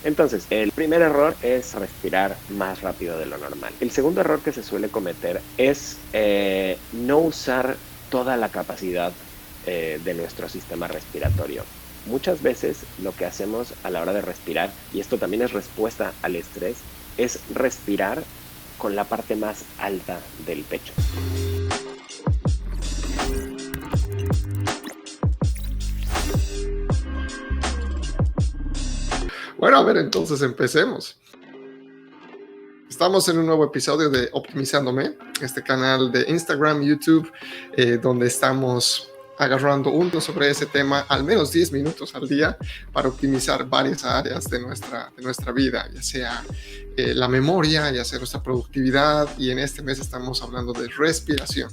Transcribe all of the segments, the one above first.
Entonces, el primer error es respirar más rápido de lo normal. El segundo error que se suele cometer es no usar toda la capacidad de nuestro sistema respiratorio. Muchas veces lo que hacemos a la hora de respirar, y esto también es respuesta al estrés, es respirar con la parte más alta del pecho. Bueno, a ver, entonces empecemos. Estamos en un nuevo episodio de Optimizándome, este canal de Instagram, YouTube, donde estamos agarrando uno sobre ese tema al menos 10 minutos al día para optimizar varias áreas de nuestra vida, ya sea la memoria, ya sea nuestra productividad, y en este mes estamos hablando de respiración.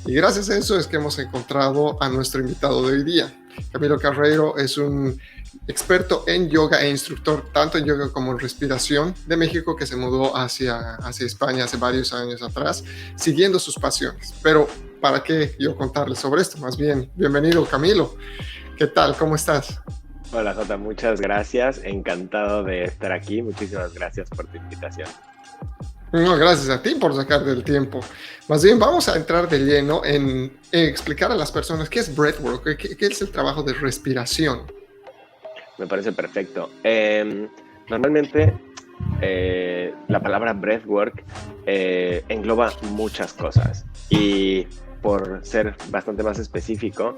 Y gracias a eso es que hemos encontrado a nuestro invitado de hoy día. Camilo Carreiro es un experto en yoga e instructor tanto en yoga como en respiración de México, que se mudó hacia España hace varios años atrás, siguiendo sus pasiones. Pero ¿para qué yo contarles sobre esto? Más bien, bienvenido Camilo. ¿Qué tal? ¿Cómo estás? Hola Jota, muchas gracias. Encantado de estar aquí. Muchísimas gracias por tu invitación. No, gracias a ti por sacar del tiempo. Más bien, vamos a entrar de lleno en explicar a las personas qué es breathwork, qué es el trabajo de respiración. Me parece perfecto. Normalmente la palabra breathwork engloba muchas cosas, y por ser bastante más específico,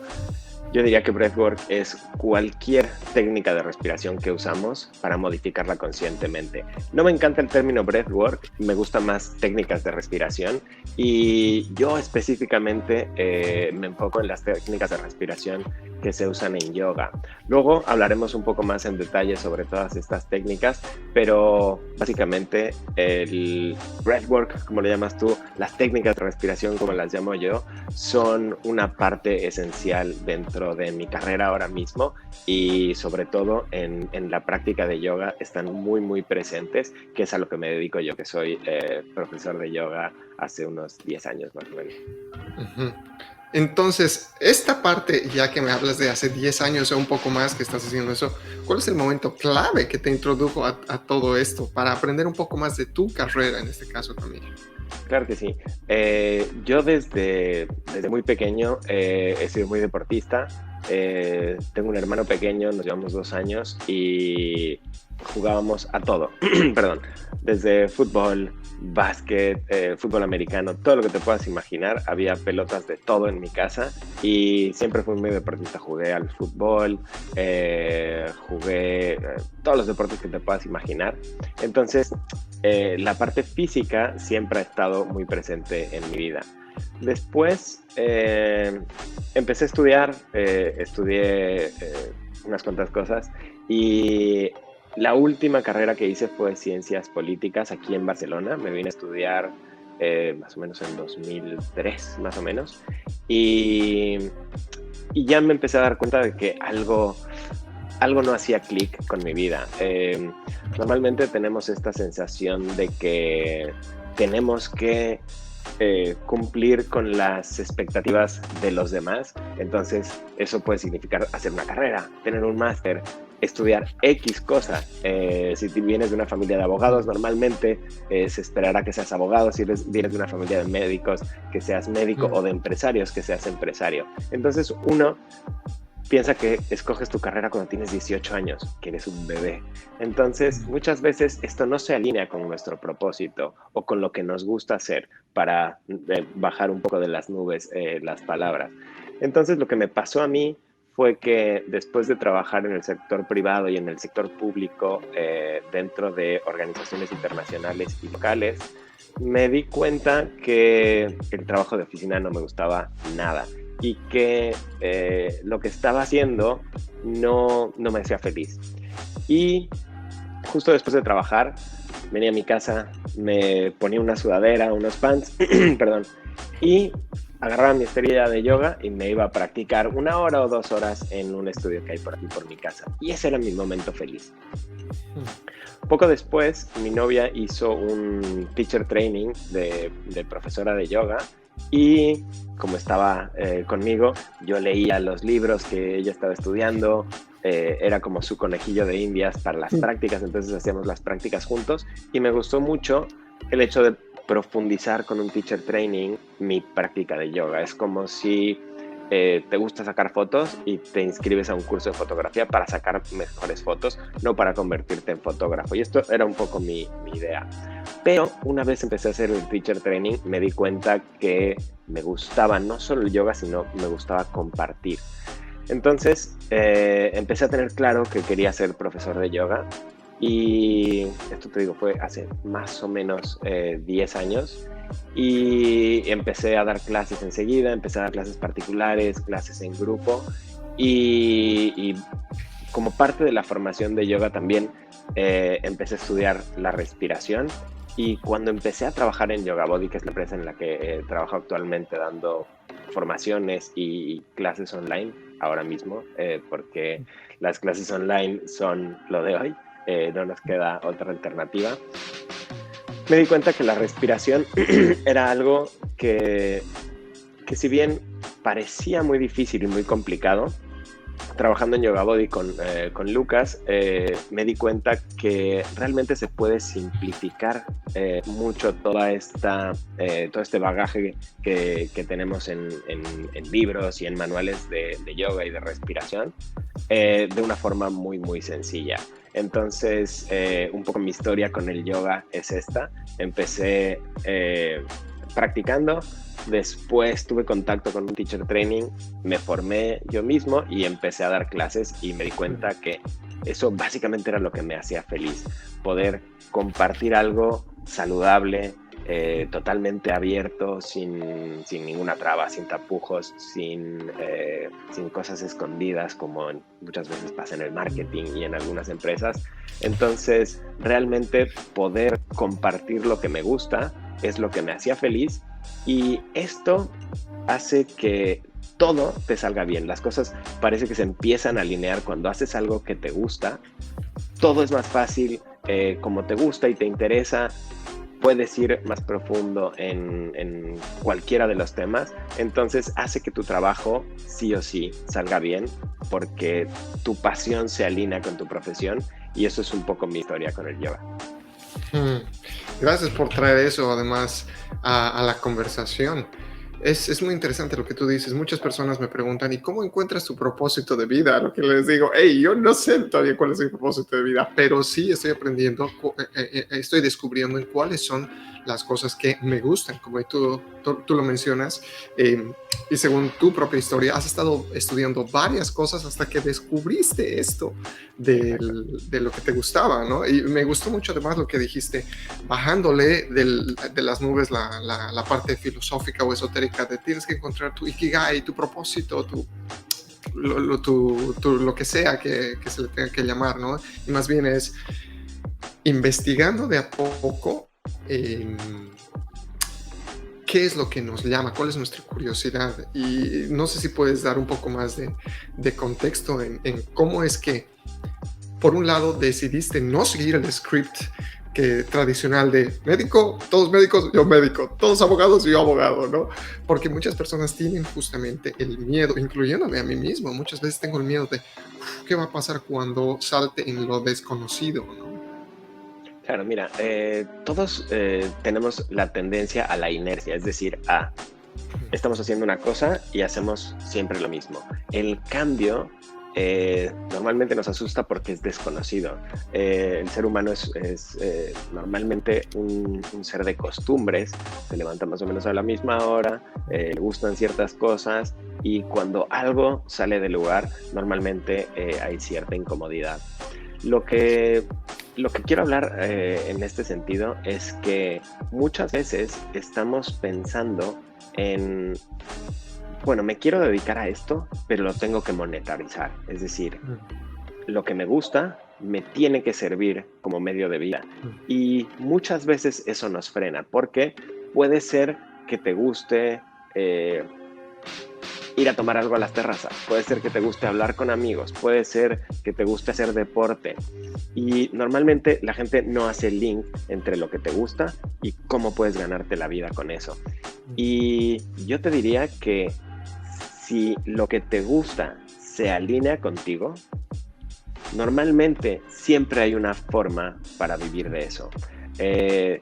yo diría que breathwork es cualquier técnica de respiración que usamos para modificarla conscientemente. No me encanta el término breathwork, me gustan más técnicas de respiración, y yo específicamente me enfoco en las técnicas de respiración que se usan en yoga. Luego hablaremos un poco más en detalle sobre todas estas técnicas, pero básicamente el breathwork, como le llamas tú, las técnicas de respiración, como las llamo yo, son una parte esencial dentro de mi carrera ahora mismo, y sobre todo en la práctica de yoga están muy, muy presentes, que es a lo que me dedico yo, que soy profesor de yoga hace unos 10 años más o menos. Uh-huh. Entonces, esta parte, ya que me hablas de hace 10 años o un poco más que estás haciendo eso, ¿cuál es el momento clave que te introdujo a todo esto para aprender un poco más de tu carrera, en este caso, Camilo? Claro que sí. Yo desde muy pequeño he sido muy deportista. Tengo un hermano pequeño, nos llevamos 2 años y jugábamos a todo. Perdón, desde fútbol, básquet, fútbol americano, todo lo que te puedas imaginar. Había pelotas de todo en mi casa y siempre fui muy deportista. Jugué al fútbol, jugué todos los deportes que te puedas imaginar. Entonces, la parte física siempre ha estado muy presente en mi vida. Después empecé a estudiar, estudié unas cuantas cosas, y la última carrera que hice fue Ciencias Políticas aquí en Barcelona. Me vine a estudiar más o menos en 2003, más o menos, y ya me empecé a dar cuenta de que algo no hacía clic con mi vida. Normalmente tenemos esta sensación de que tenemos que cumplir con las expectativas de los demás. Entonces eso puede significar hacer una carrera, tener un máster, estudiar X cosa. Si vienes de una familia de abogados, normalmente se esperará que seas abogado. Si vienes de una familia de médicos, que seas médico, o de empresarios, que seas empresario. Entonces uno piensa que escoges tu carrera cuando tienes 18 años, que eres un bebé. Entonces, muchas veces esto no se alinea con nuestro propósito o con lo que nos gusta hacer, para bajar un poco de las nubes las palabras. Entonces, lo que me pasó a mí fue que después de trabajar en el sector privado y en el sector público, dentro de organizaciones internacionales y locales, me di cuenta que el trabajo de oficina no me gustaba nada, y que lo que estaba haciendo no me hacía feliz. Y justo después de trabajar, venía a mi casa, me ponía una sudadera, unos pants, perdón, y agarraba mi esterilla de yoga y me iba a practicar 1 hora o 2 horas en un estudio que hay por aquí por mi casa. Y ese era mi momento feliz. Poco después, mi novia hizo un teacher training de profesora de yoga, y como estaba conmigo, yo leía los libros que ella estaba estudiando, era como su conejillo de indias para las prácticas, entonces hacíamos las prácticas juntos y me gustó mucho el hecho de profundizar con un teacher training mi práctica de yoga. Es como si te gusta sacar fotos y te inscribes a un curso de fotografía para sacar mejores fotos, no para convertirte en fotógrafo. Y esto era un poco mi idea. Pero una vez empecé a hacer el teacher training, me di cuenta que me gustaba no solo el yoga, sino me gustaba compartir. Entonces empecé a tener claro que quería ser profesor de yoga. Y esto te digo, fue hace más o menos 10 años. Y empecé a dar clases enseguida, empecé a dar clases particulares, clases en grupo. Y como parte de la formación de yoga también empecé a estudiar la respiración. Y cuando empecé a trabajar en Yoga Body, que es la empresa en la que trabajo actualmente dando formaciones y clases online ahora mismo, porque las clases online son lo de hoy, no nos queda otra alternativa. Me di cuenta que la respiración era algo que si bien parecía muy difícil y muy complicado, trabajando en Yoga Body con Lucas, me di cuenta que realmente se puede simplificar mucho todo este bagaje que tenemos en libros y en manuales de yoga y de respiración de una forma muy, muy sencilla. Entonces, un poco mi historia con el yoga es esta. Empecé practicando. Después tuve contacto con un teacher training, me formé yo mismo y empecé a dar clases y me di cuenta que eso básicamente era lo que me hacía feliz, poder compartir algo saludable, totalmente abierto, sin ninguna traba, sin tapujos, sin cosas escondidas como muchas veces pasa en el marketing y en algunas empresas. Entonces, realmente poder compartir lo que me gusta es lo que me hacía feliz. Y esto hace que todo te salga bien. Las cosas parece que se empiezan a alinear cuando haces algo que te gusta. Todo es más fácil, como te gusta y te interesa. Puedes ir más profundo en cualquiera de los temas. Entonces hace que tu trabajo sí o sí salga bien porque tu pasión se alinea con tu profesión. Y eso es un poco mi historia con el yoga. Gracias por traer eso además a la conversación. Es muy interesante lo que tú dices. Muchas personas me preguntan, ¿y cómo encuentras tu propósito de vida? A lo que les digo, hey, yo no sé todavía cuál es mi propósito de vida, pero sí estoy aprendiendo, estoy descubriendo en cuáles son las cosas que me gustan, como tú lo mencionas. Y según tu propia historia, has estado estudiando varias cosas hasta que descubriste esto de lo que te gustaba, ¿no? Y me gustó mucho además lo que dijiste, bajándole de las nubes la parte filosófica o esotérica de tienes que encontrar tu ikigai, tu propósito, lo que sea que se le tenga que llamar, ¿no? Y más bien es investigando de a poco qué es lo que nos llama, cuál es nuestra curiosidad. Y no sé si puedes dar un poco más de contexto en cómo es que, por un lado, decidiste no seguir el script tradicional de médico, todos médicos, yo médico, todos abogados, yo abogado, ¿no? Porque muchas personas tienen justamente el miedo, incluyéndome a mí mismo. Muchas veces tengo el miedo de qué va a pasar cuando salte en lo desconocido, ¿no? Claro, mira, todos tenemos la tendencia a la inercia, es decir, estamos haciendo una cosa y hacemos siempre lo mismo. El cambio normalmente nos asusta porque es desconocido. El ser humano es normalmente un ser de costumbres, se levanta más o menos a la misma hora, le gustan ciertas cosas y cuando algo sale del lugar, normalmente hay cierta incomodidad. Lo que quiero hablar en este sentido es que muchas veces estamos pensando en, bueno, me quiero dedicar a esto, pero lo tengo que monetarizar. Es decir, lo que me gusta me tiene que servir como medio de vida. Y muchas veces eso nos frena, porque puede ser que te guste ir a tomar algo a las terrazas, puede ser que te guste hablar con amigos, puede ser que te guste hacer deporte. Y normalmente la gente no hace el link entre lo que te gusta y cómo puedes ganarte la vida con eso. Y yo te diría que si lo que te gusta se alinea contigo Normalmente siempre hay una forma para vivir de eso.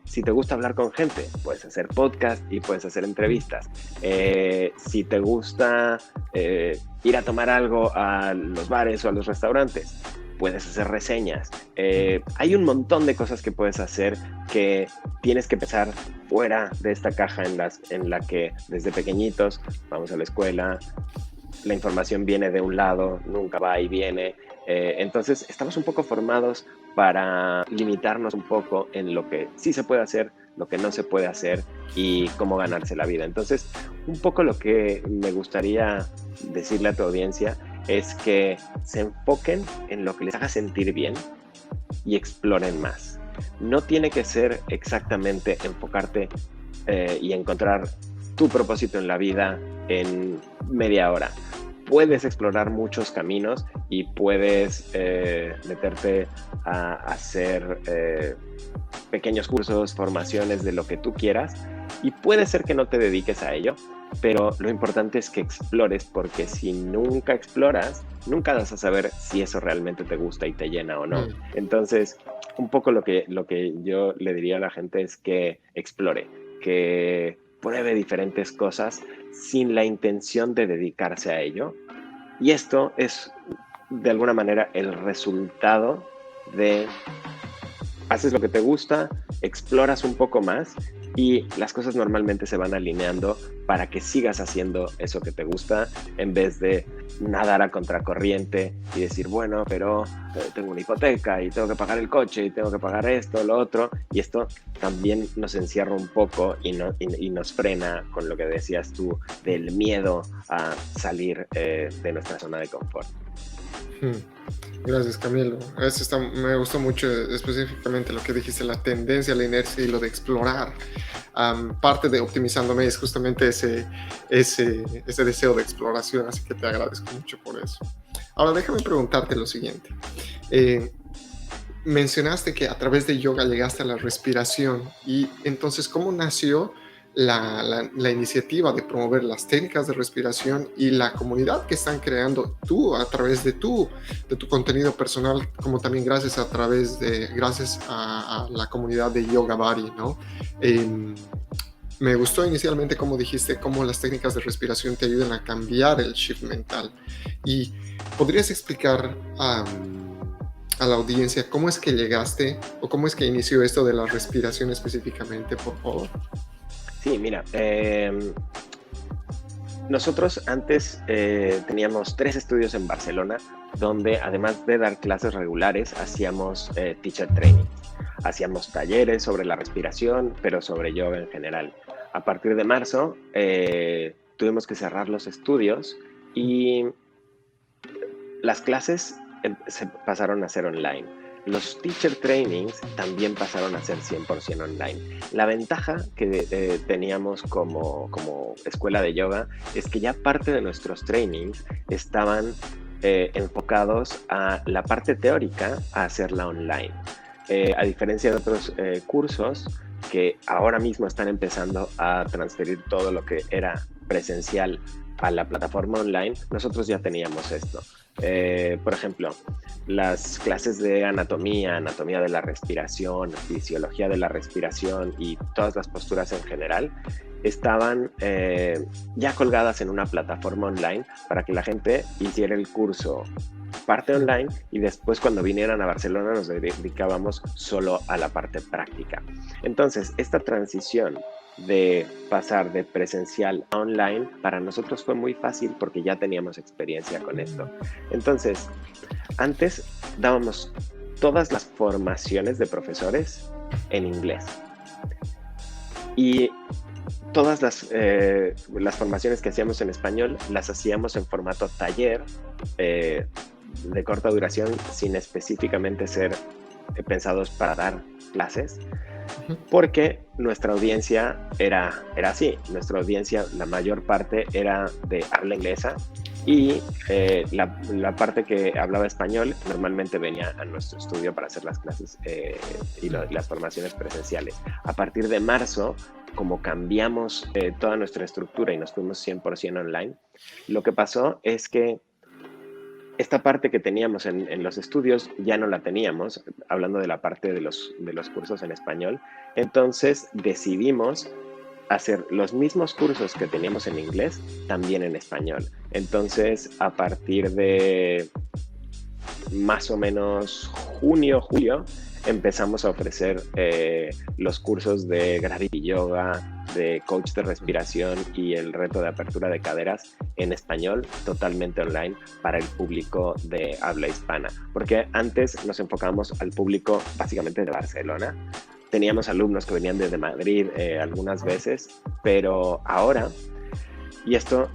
Si te gusta hablar con gente, puedes hacer podcast y puedes hacer entrevistas. Si te gusta ir a tomar algo a los bares o a los restaurantes, puedes hacer reseñas. Hay un montón de cosas que puedes hacer que tienes que pensar fuera de esta caja en la que desde pequeñitos vamos a la escuela, la información viene de un lado, nunca va y viene. Entonces estamos un poco formados para limitarnos un poco en lo que sí se puede hacer, lo que no se puede hacer y cómo ganarse la vida. Entonces, un poco lo que me gustaría decirle a tu audiencia es que se enfoquen en lo que les haga sentir bien y exploren más. No tiene que ser exactamente enfocarte y encontrar tu propósito en la vida en media hora. Puedes explorar muchos caminos y puedes meterte a hacer pequeños cursos, formaciones de lo que tú quieras, y puede ser que no te dediques a ello, pero lo importante es que explores, porque si nunca exploras, nunca vas a saber si eso realmente te gusta y te llena o no. Entonces, un poco lo que yo le diría a la gente es que explore, que pruebe diferentes cosas sin la intención de dedicarse a ello. Y esto es, de alguna manera, el resultado de haces lo que te gusta, exploras un poco más y las cosas normalmente se van alineando para que sigas haciendo eso que te gusta, en vez de nadar a contracorriente y decir, bueno, pero tengo una hipoteca y tengo que pagar el coche y tengo que pagar esto, lo otro, y esto también nos encierra un poco y nos frena con lo que decías tú del miedo a salir de nuestra zona de confort. Gracias, Camilo. Me gustó mucho específicamente lo que dijiste, la tendencia, la inercia y lo de explorar. Parte de Optimizándome es justamente ese deseo de exploración, así que te agradezco mucho por eso. Ahora déjame preguntarte lo siguiente. Mencionaste que a través de yoga llegaste a la respiración, y entonces, ¿cómo nació la iniciativa de promover las técnicas de respiración y la comunidad que están creando tú a través de tu contenido personal, como también gracias a la comunidad de Yoga Body, ¿no? Me gustó inicialmente como dijiste, cómo las técnicas de respiración te ayudan a cambiar el shift mental. ¿Y podrías explicar a la audiencia cómo es que llegaste o cómo es que inició esto de la respiración específicamente, por favor? Sí, mira, nosotros antes teníamos 3 estudios en Barcelona, donde además de dar clases regulares, hacíamos teacher training. Hacíamos talleres sobre la respiración, pero sobre yoga en general. A partir de marzo tuvimos que cerrar los estudios y las clases se pasaron a ser online. Los teacher trainings también pasaron a ser 100% online. La ventaja que teníamos como escuela de yoga es que ya parte de nuestros trainings estaban enfocados a la parte teórica, a hacerla online. A diferencia de otros cursos que ahora mismo están empezando a transferir todo lo que era presencial a la plataforma online, nosotros ya teníamos esto. Por ejemplo, las clases de anatomía de la respiración, fisiología de la respiración y todas las posturas en general estaban ya colgadas en una plataforma online para que la gente hiciera el curso parte online, y después cuando vinieran a Barcelona nos dedicábamos solo a la parte práctica. Entonces, esta transición de pasar de presencial a online para nosotros fue muy fácil porque ya teníamos experiencia con esto. Entonces, antes dábamos todas las formaciones de profesores en inglés y todas las formaciones que hacíamos en español las hacíamos en formato taller de corta duración, sin específicamente ser pensados para dar clases, porque nuestra audiencia era así. Nuestra audiencia, la mayor parte era de habla inglesa, y la parte que hablaba español normalmente venía a nuestro estudio para hacer las clases y las formaciones presenciales. A partir de marzo, como cambiamos toda nuestra estructura y nos fuimos 100% online, lo que pasó es que esta parte que teníamos en los estudios ya no la teníamos, hablando de la parte de los cursos en español. Entonces decidimos hacer los mismos cursos que teníamos en inglés también en español. Entonces, a partir de más o menos junio, julio, empezamos a ofrecer los cursos de Gravity Yoga, de coach de respiración y el reto de apertura de caderas en español, totalmente online, para el público de habla hispana. Porque antes nos enfocábamos al público básicamente de Barcelona. Teníamos alumnos que venían desde Madrid algunas veces, pero ahora, y esto,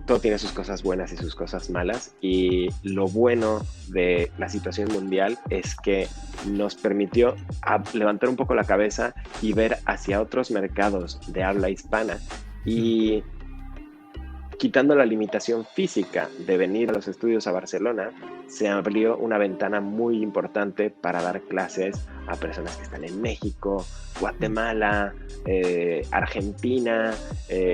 todo tiene sus cosas buenas y sus cosas malas, y lo bueno de la situación mundial es que nos permitió levantar un poco la cabeza y ver hacia otros mercados de habla hispana, y quitando la limitación física de venir a los estudios a Barcelona, se abrió una ventana muy importante para dar clases a personas que están en México, Guatemala, Argentina,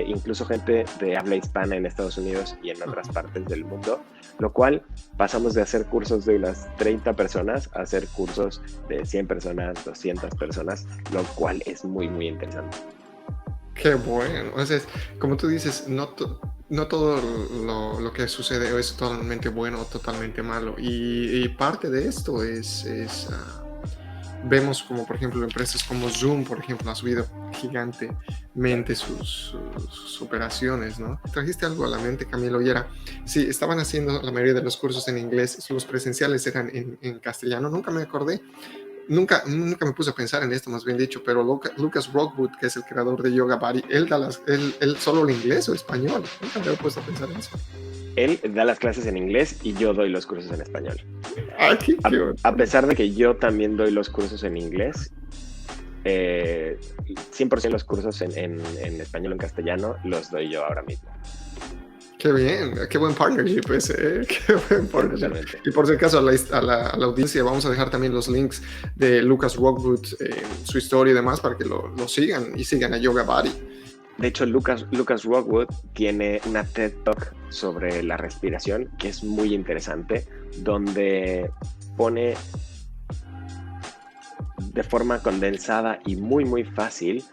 incluso gente de habla hispana en Estados Unidos y en otras partes del mundo, lo cual pasamos de hacer cursos de unas 30 personas a hacer cursos de 100 personas, 200 personas, lo cual es muy, muy interesante. Qué bueno. O sea, como tú dices, no todo lo que sucede es totalmente bueno o totalmente malo. Y parte de esto vemos como, por ejemplo, empresas como Zoom, por ejemplo, ha subido gigantemente sus operaciones, ¿no? Trajiste algo a la mente, Camilo, y era, sí, estaban haciendo la mayoría de los cursos en inglés, los presenciales eran en castellano. Nunca me acordé. Nunca me puse a pensar en esto, más bien dicho, pero Lucas Rockwood, que es el creador de Yoga Body, él solo el inglés o español. Nunca me había puesto a pensar en eso. Él da las clases en inglés y yo doy los cursos en español. A pesar de que yo también doy los cursos en inglés, 100% los cursos en español o en castellano los doy yo ahora mismo. Qué bien, qué buen partnership ese, qué buen partnership. Y por si acaso a la audiencia vamos a dejar también los links de Lucas Rockwood, su historia y demás, para que lo sigan y sigan a Yoga Body. De hecho, Lucas Rockwood tiene una TED Talk sobre la respiración que es muy interesante, donde pone de forma condensada y muy, muy fácil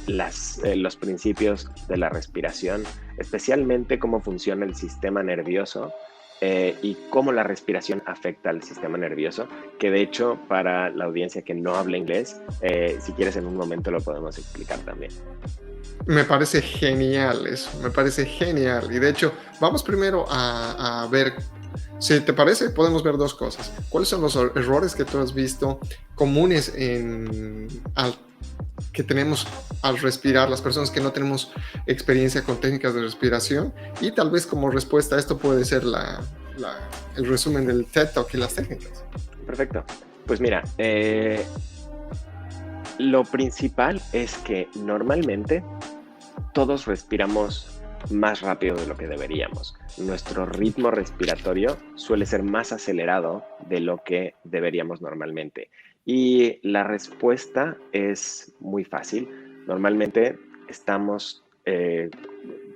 los principios de la respiración, especialmente cómo funciona el sistema nervioso y cómo la respiración afecta al sistema nervioso, que de hecho para la audiencia que no habla inglés, si quieres en un momento lo podemos explicar también. Me parece genial eso, me parece genial. Y de hecho, vamos primero a ver, si te parece, podemos ver dos cosas. ¿Cuáles son los errores que tú has visto comunes que tenemos al respirar, las personas que no tenemos experiencia con técnicas de respiración? Y tal vez como respuesta a esto puede ser el resumen del TED Talk y las técnicas. Perfecto. Pues mira, lo principal es que normalmente todos respiramos más rápido de lo que deberíamos. Nuestro ritmo respiratorio suele ser más acelerado de lo que deberíamos normalmente. Y la respuesta es muy fácil. Normalmente estamos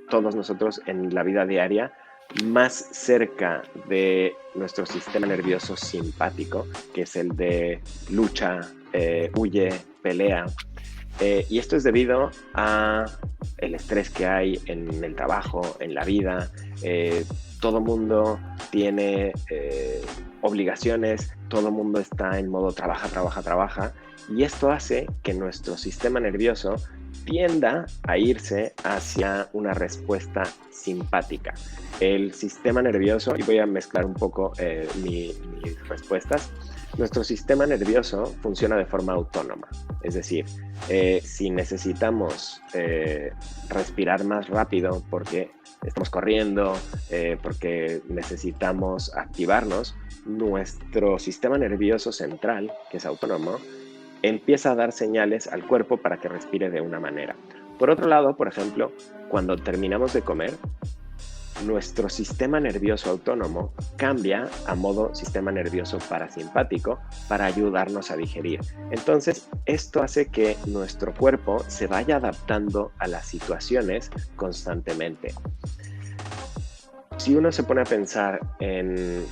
todos nosotros en la vida diaria más cerca de nuestro sistema nervioso simpático, que es el de lucha, huye, pelea. Y esto es debido a el estrés que hay en el trabajo, en la vida. Todo mundo tiene obligaciones, todo mundo está en modo trabaja, y esto hace que nuestro sistema nervioso tienda a irse hacia una respuesta simpática. El sistema nervioso, y voy a mezclar un poco mis respuestas, nuestro sistema nervioso funciona de forma autónoma, es decir, si necesitamos respirar más rápido porque estamos corriendo, porque necesitamos activarnos, nuestro sistema nervioso central, que es autónomo, empieza a dar señales al cuerpo para que respire de una manera. Por otro lado, por ejemplo, cuando terminamos de comer, nuestro sistema nervioso autónomo cambia a modo sistema nervioso parasimpático para ayudarnos a digerir. Entonces, esto hace que nuestro cuerpo se vaya adaptando a las situaciones constantemente. si uno se pone a pensar en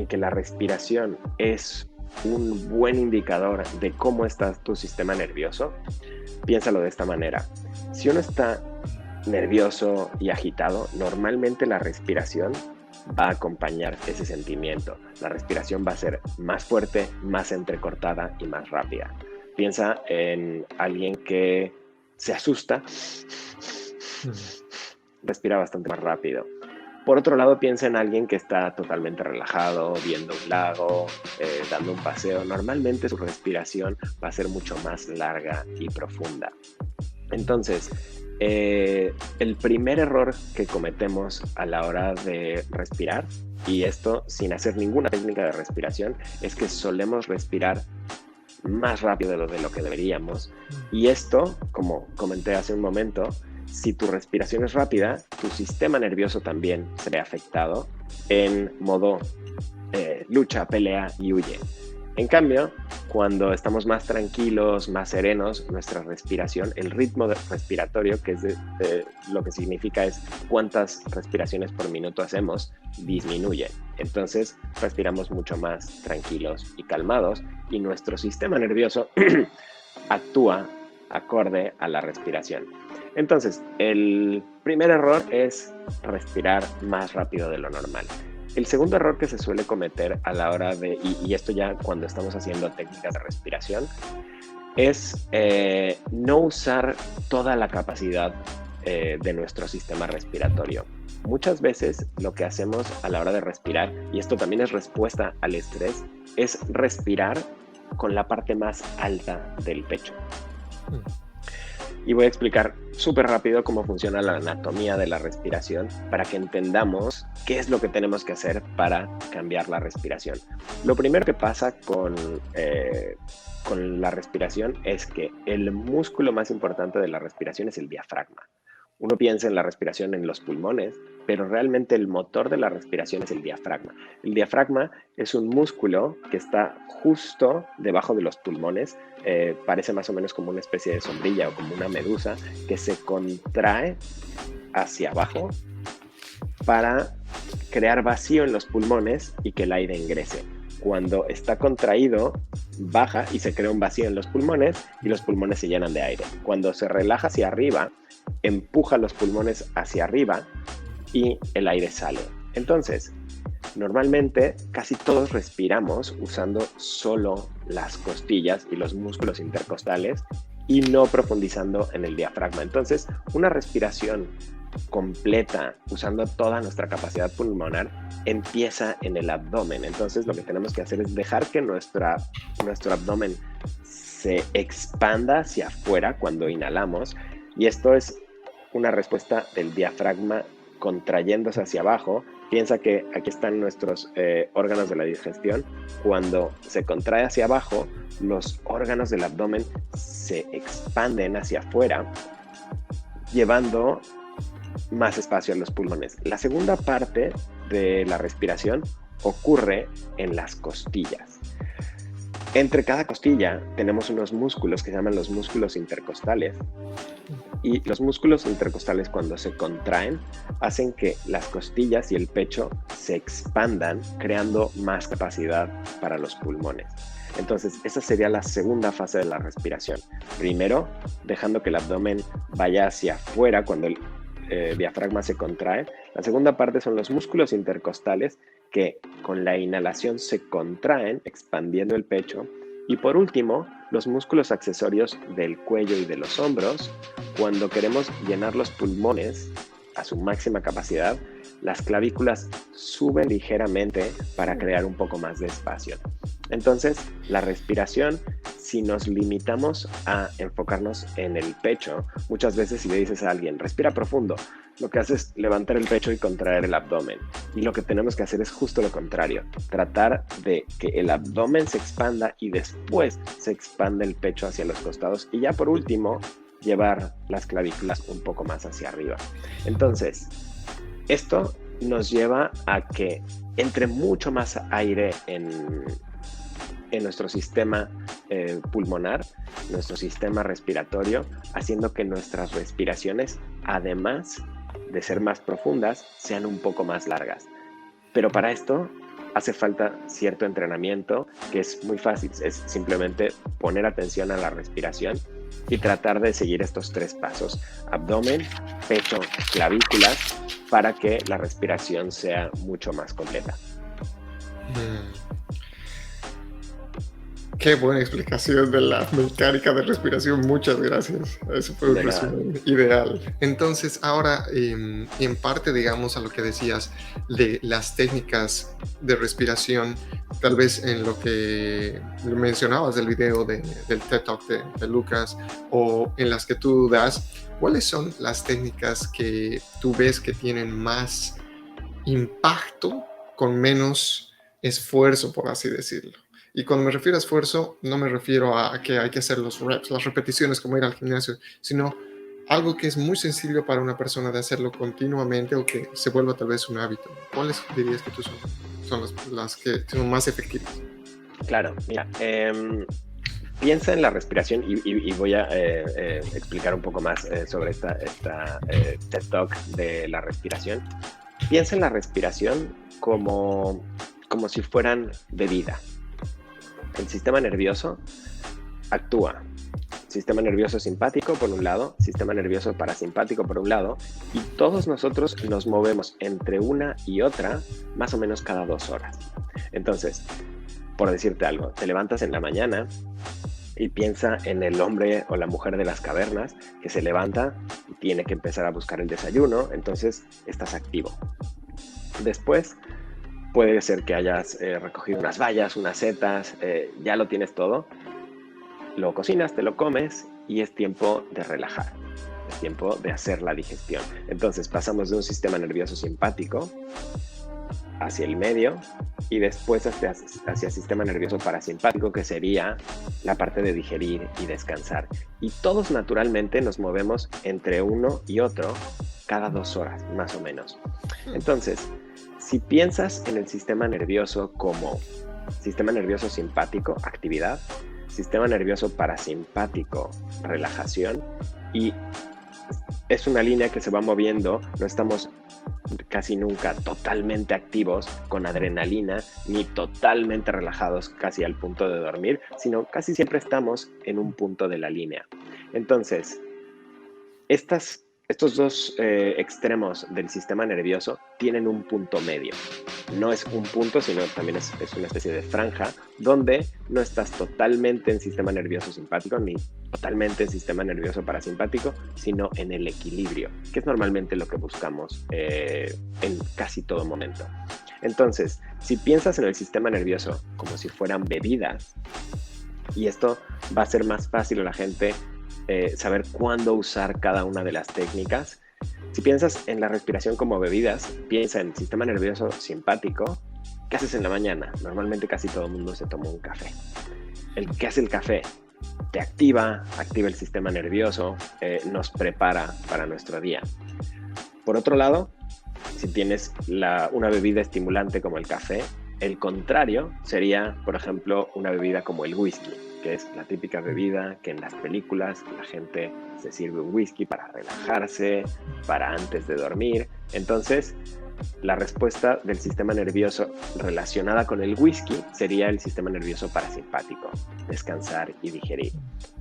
que la respiración es un buen indicador de cómo está tu sistema nervioso, piénsalo de esta manera. Si uno está nervioso y agitado, normalmente la respiración va a acompañar ese sentimiento. La respiración va a ser más fuerte, más entrecortada y más rápida. Piensa en alguien que se asusta, respira bastante más rápido. Por otro lado, piensa en alguien que está totalmente relajado, viendo un lago, dando un paseo. Normalmente su respiración va a ser mucho más larga y profunda. Entonces, el primer error que cometemos a la hora de respirar, y esto sin hacer ninguna técnica de respiración, es que solemos respirar más rápido de lo que deberíamos. Y esto, como comenté hace un momento, si tu respiración es rápida, tu sistema nervioso también se ve afectado en modo lucha, pelea y huye. En cambio, cuando estamos más tranquilos, más serenos, nuestra respiración, el ritmo respiratorio, que es lo que significa es cuántas respiraciones por minuto hacemos, disminuye. Entonces, respiramos mucho más tranquilos y calmados y nuestro sistema nervioso actúa acorde a la respiración. Entonces, el primer error es respirar más rápido de lo normal. El segundo error que se suele cometer a la hora de, y esto ya cuando estamos haciendo técnicas de respiración, es no usar toda la capacidad de nuestro sistema respiratorio. Muchas veces lo que hacemos a la hora de respirar, y esto también es respuesta al estrés, es respirar con la parte más alta del pecho. Y voy a explicar súper rápido cómo funciona la anatomía de la respiración para que entendamos qué es lo que tenemos que hacer para cambiar la respiración. Lo primero que pasa con la respiración es que el músculo más importante de la respiración es el diafragma. Uno piensa en la respiración en los pulmones, pero realmente el motor de la respiración es el diafragma. El diafragma es un músculo que está justo debajo de los pulmones, parece más o menos como una especie de sombrilla o como una medusa que se contrae hacia abajo para crear vacío en los pulmones y que el aire ingrese. Cuando está contraído, baja y se crea un vacío en los pulmones y los pulmones se llenan de aire. Cuando se relaja hacia arriba, empuja los pulmones hacia arriba y el aire sale. Entonces, normalmente casi todos respiramos usando solo las costillas y los músculos intercostales y no profundizando en el diafragma. Entonces, una respiración completa usando toda nuestra capacidad pulmonar empieza en el abdomen. Entonces, lo que tenemos que hacer es dejar que nuestro abdomen se expanda hacia afuera cuando inhalamos, y esto es una respuesta del diafragma contrayéndose hacia abajo. Piensa que aquí están nuestros órganos de la digestión. Cuando se contrae hacia abajo, los órganos del abdomen se expanden hacia afuera, llevando más espacio a los pulmones. La segunda parte de la respiración ocurre en las costillas. Entre cada costilla tenemos unos músculos que se llaman los músculos intercostales. Y los músculos intercostales, cuando se contraen, hacen que las costillas y el pecho se expandan, creando más capacidad para los pulmones. Entonces, esa sería la segunda fase de la respiración. Primero, dejando que el abdomen vaya hacia afuera cuando el diafragma se contrae. La segunda parte son los músculos intercostales que con la inhalación se contraen, expandiendo el pecho. Y por último, los músculos accesorios del cuello y de los hombros. Cuando queremos llenar los pulmones a su máxima capacidad, las clavículas suben ligeramente para crear un poco más de espacio. Entonces, la respiración, si nos limitamos a enfocarnos en el pecho, muchas veces si le dices a alguien, respira profundo, lo que hace es levantar el pecho y contraer el abdomen. Y lo que tenemos que hacer es justo lo contrario, tratar de que el abdomen se expanda y después se expande el pecho hacia los costados. Y ya por último, llevar las clavículas un poco más hacia arriba. Entonces, esto nos lleva a que entre mucho más aire en nuestro sistema pulmonar, nuestro sistema respiratorio, haciendo que nuestras respiraciones, además de ser más profundas, sean un poco más largas. Pero para esto hace falta cierto entrenamiento que es muy fácil. Es simplemente poner atención a la respiración y tratar de seguir estos 3 pasos: abdomen, pecho, clavículas, para que la respiración sea mucho más completa. Qué buena explicación de la mecánica de respiración, muchas gracias. Eso fue un resumen ideal. Entonces, ahora, en parte, digamos, a lo que decías de las técnicas de respiración, tal vez en lo que mencionabas del video del TED Talk de Lucas, o en las que tú das, ¿cuáles son las técnicas que tú ves que tienen más impacto con menos esfuerzo, por así decirlo? Y cuando me refiero a esfuerzo, no me refiero a que hay que hacer los reps, las repeticiones como ir al gimnasio, sino algo que es muy sencillo para una persona de hacerlo continuamente o que se vuelva tal vez un hábito. ¿Cuáles dirías que tú son las que son más efectivas? Claro, mira, piensa en la respiración y voy a explicar un poco más sobre esta TED Talk de la respiración. Piensa en la respiración como si fueran bebida. El sistema nervioso actúa. Sistema nervioso simpático por un lado, sistema nervioso parasimpático por un lado, y todos nosotros nos movemos entre una y otra más o menos cada 2 horas. Entonces, por decirte algo, te levantas en la mañana y piensa en el hombre o la mujer de las cavernas que se levanta y tiene que empezar a buscar el desayuno, entonces estás activo. Después, puede ser que hayas recogido unas bayas, unas setas, ya lo tienes todo. Lo cocinas, te lo comes y es tiempo de relajar. Es tiempo de hacer la digestión. Entonces pasamos de un sistema nervioso simpático hacia el medio y después hacia sistema nervioso parasimpático, que sería la parte de digerir y descansar. Y todos naturalmente nos movemos entre uno y otro cada 2 horas, más o menos. Entonces, si piensas en el sistema nervioso como sistema nervioso simpático, actividad, sistema nervioso parasimpático, relajación, y es una línea que se va moviendo, no estamos casi nunca totalmente activos con adrenalina, ni totalmente relajados casi al punto de dormir, sino casi siempre estamos en un punto de la línea. Entonces, estos 2 extremos del sistema nervioso tienen un punto medio. No es un punto, sino también es una especie de franja donde no estás totalmente en sistema nervioso simpático ni totalmente en sistema nervioso parasimpático, sino en el equilibrio, que es normalmente lo que buscamos en casi todo momento. Entonces, si piensas en el sistema nervioso como si fueran bebidas, y esto va a ser más fácil a la gente saber cuándo usar cada una de las técnicas. Si piensas en la respiración como bebidas, piensa en el sistema nervioso simpático. ¿Qué haces en la mañana? Normalmente casi todo el mundo se toma un café. ¿Qué hace el café? Te activa el sistema nervioso, nos prepara para nuestro día. Por otro lado, si tienes una bebida estimulante como el café, el contrario sería, por ejemplo, una bebida como el whisky, que es la típica bebida que en las películas la gente se sirve un whisky para relajarse, para antes de dormir. Entonces, la respuesta del sistema nervioso relacionada con el whisky sería el sistema nervioso parasimpático, descansar y digerir.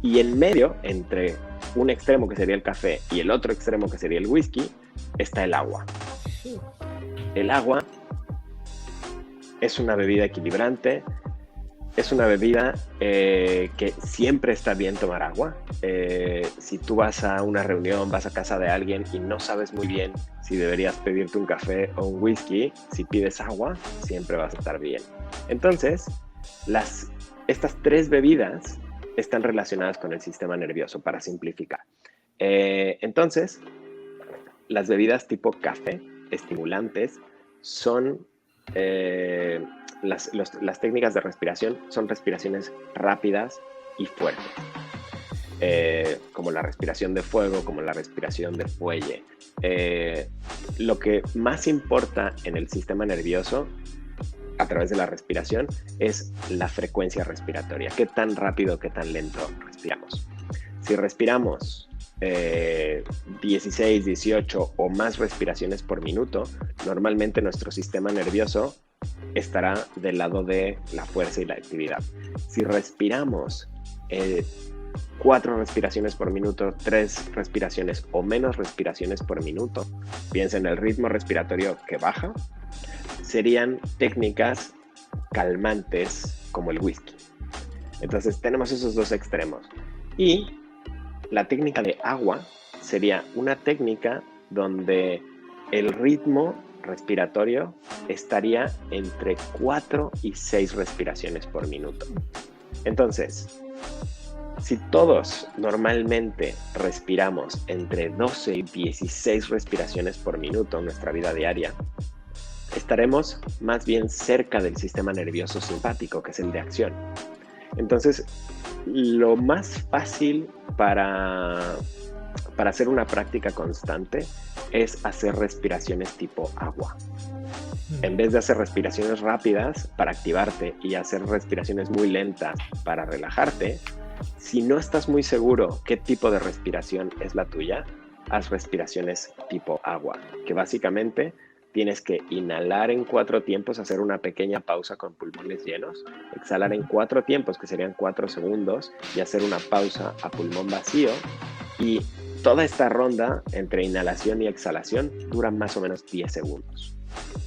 Y en medio, entre un extremo que sería el café y el otro extremo que sería el whisky, está el agua. El agua es una bebida equilibrante. Es una bebida que siempre está bien tomar agua. Si tú vas a una reunión, vas a casa de alguien y no sabes muy bien si deberías pedirte un café o un whisky, si pides agua, siempre vas a estar bien. Entonces, estas 3 bebidas están relacionadas con el sistema nervioso, para simplificar. Entonces, las bebidas tipo café, estimulantes, son... Las técnicas de respiración son respiraciones rápidas y fuertes, como la respiración de fuego, como la respiración de fuelle. Lo que más importa en el sistema nervioso a través de la respiración es la frecuencia respiratoria, qué tan rápido, qué tan lento respiramos. Si respiramos eh, 16, 18 o más respiraciones por minuto, normalmente nuestro sistema nervioso estará del lado de la fuerza y la actividad. Si respiramos 4 respiraciones por minuto, 3 respiraciones o menos respiraciones por minuto, piensa en el ritmo respiratorio que baja, serían técnicas calmantes como el whisky. Entonces tenemos esos dos extremos. Y la técnica de agua sería una técnica donde el ritmo respiratorio estaría entre 4 y 6 respiraciones por minuto. Entonces, si todos normalmente respiramos entre 12 y 16 respiraciones por minuto en nuestra vida diaria, estaremos más bien cerca del sistema nervioso simpático, que es el de acción. Entonces, lo más fácil para hacer una práctica constante es hacer respiraciones tipo agua. En vez de hacer respiraciones rápidas para activarte y hacer respiraciones muy lentas para relajarte, si no estás muy seguro qué tipo de respiración es la tuya, haz respiraciones tipo agua, que básicamente tienes que inhalar en 4 tiempos, hacer una pequeña pausa con pulmones llenos, exhalar en 4 tiempos, que serían 4 segundos, y hacer una pausa a pulmón vacío. Y toda esta ronda entre inhalación y exhalación dura más o menos 10 segundos.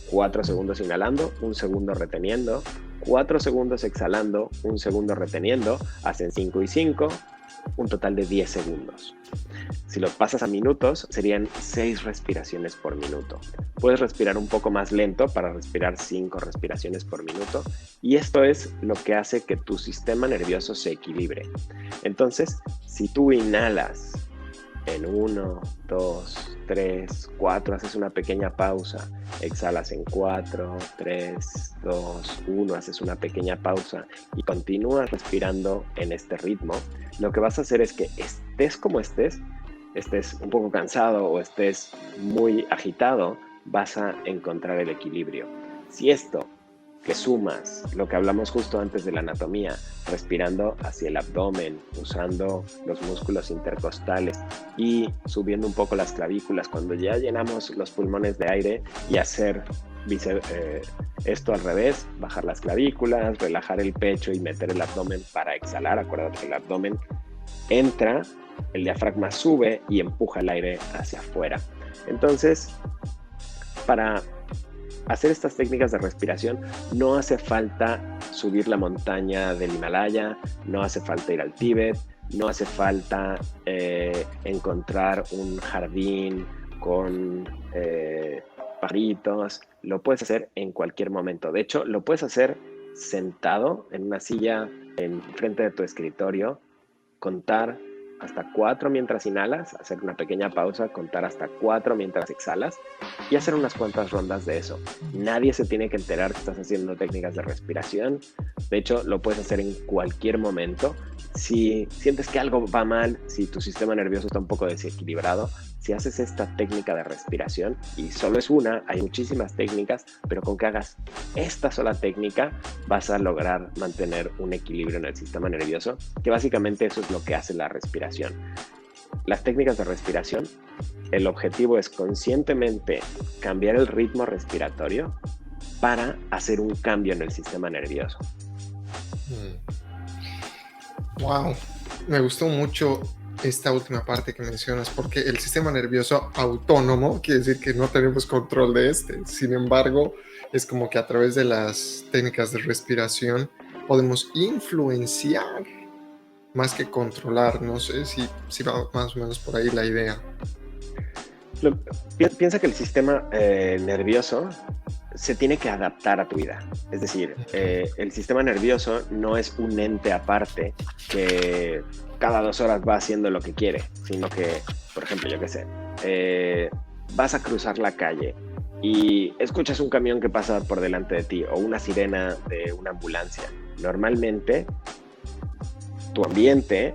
4 segundos inhalando, 1 segundo reteniendo, 4 segundos exhalando, 1 segundo reteniendo, hacen 5 y 5, un total de 10 segundos. Si lo pasas a minutos, serían 6 respiraciones por minuto. Puedes respirar un poco más lento para respirar 5 respiraciones por minuto, y esto es lo que hace que tu sistema nervioso se equilibre. Entonces, si tú inhalas en 1, 2, 3, 4, haces una pequeña pausa, exhalas en 4, 3, 2, 1, haces una pequeña pausa y continúas respirando en este ritmo, lo que vas a hacer es que estés como estés un poco cansado o estés muy agitado, vas a encontrar el equilibrio. Si esto que sumas lo que hablamos justo antes de la anatomía, respirando hacia el abdomen, usando los músculos intercostales y subiendo un poco las clavículas, cuando ya llenamos los pulmones de aire, y hacer esto al revés, bajar las clavículas, relajar el pecho y meter el abdomen para exhalar. Acuérdate que el abdomen entra, el diafragma sube y empuja el aire hacia afuera. Entonces, para hacer estas técnicas de respiración no hace falta subir la montaña del Himalaya, no hace falta ir al Tíbet, no hace falta encontrar un jardín con pajaritos. Lo puedes hacer en cualquier momento. De hecho, lo puedes hacer sentado en una silla enfrente de tu escritorio, contar hasta 4 mientras inhalas, hacer una pequeña pausa, contar hasta 4 mientras exhalas y hacer unas cuantas rondas de eso. Nadie se tiene que enterar que estás haciendo técnicas de respiración. De hecho, lo puedes hacer en cualquier momento. Si sientes que algo va mal, si tu sistema nervioso está un poco desequilibrado, si haces esta técnica de respiración, y solo es una, hay muchísimas técnicas, pero con que hagas esta sola técnica vas a lograr mantener un equilibrio en el sistema nervioso, que básicamente eso es lo que hace la respiración. Las técnicas de respiración, el objetivo es conscientemente cambiar el ritmo respiratorio para hacer un cambio en el sistema nervioso. Wow, me gustó mucho esta última parte que mencionas, porque el sistema nervioso autónomo quiere decir que no tenemos control de este. Sin embargo, es como que a través de las técnicas de respiración podemos influenciar más que controlar. No sé si va más o menos por ahí la idea. Piensa que el sistema nervioso se tiene que adaptar a tu vida. Es decir, el sistema nervioso no es un ente aparte que cada 2 horas va haciendo lo que quiere, sino que, por ejemplo, yo qué sé, vas a cruzar la calle y escuchas un camión que pasa por delante de ti o una sirena de una ambulancia. Normalmente, tu ambiente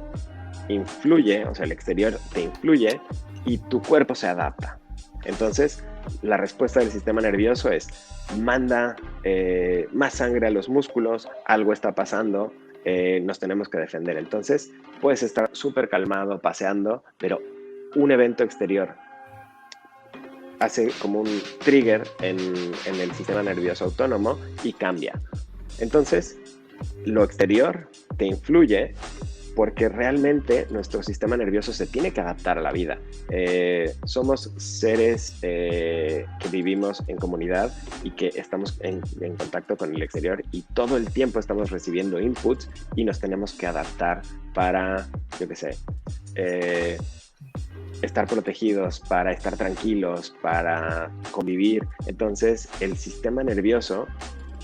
influye, o sea, el exterior te influye y tu cuerpo se adapta. Entonces, la respuesta del sistema nervioso es: manda más sangre a los músculos, algo está pasando, nos tenemos que defender. Entonces, puedes estar súper calmado, paseando, pero un evento exterior hace como un trigger en el sistema nervioso autónomo y cambia. Entonces, lo exterior te influye porque realmente nuestro sistema nervioso se tiene que adaptar a la vida. Somos seres que vivimos en comunidad y que estamos en contacto con el exterior y todo el tiempo estamos recibiendo inputs y nos tenemos que adaptar para, yo qué sé, estar protegidos, para estar tranquilos, para convivir. Entonces, el sistema nervioso,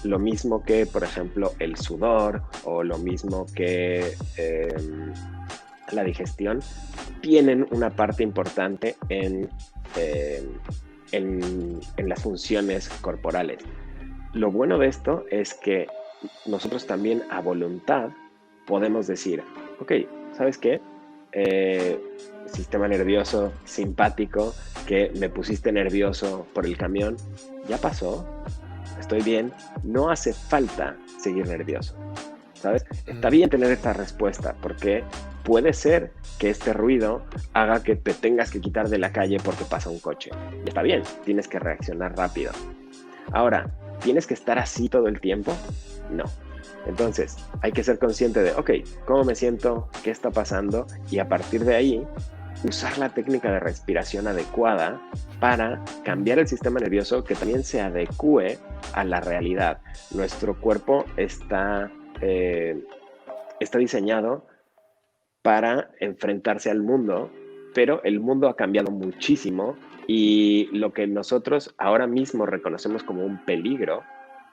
lo mismo que, por ejemplo, el sudor o lo mismo que la digestión, tienen una parte importante en las funciones corporales. Lo bueno de esto es que nosotros también a voluntad podemos decir, ok, ¿sabes qué? Sistema nervioso simpático que me pusiste nervioso por el camión, ya pasó, estoy bien, no hace falta seguir nervioso, ¿sabes? Está bien tener esta respuesta porque puede ser que este ruido haga que te tengas que quitar de la calle porque pasa un coche. Y está bien, tienes que reaccionar rápido. Ahora, ¿tienes que estar así todo el tiempo? No. Entonces, hay que ser consciente de, ok, ¿cómo me siento? ¿Qué está pasando? Y a partir de ahí, usar la técnica de respiración adecuada para cambiar el sistema nervioso que también se adecue a la realidad. Nuestro cuerpo está diseñado para enfrentarse al mundo, pero el mundo ha cambiado muchísimo y lo que nosotros ahora mismo reconocemos como un peligro,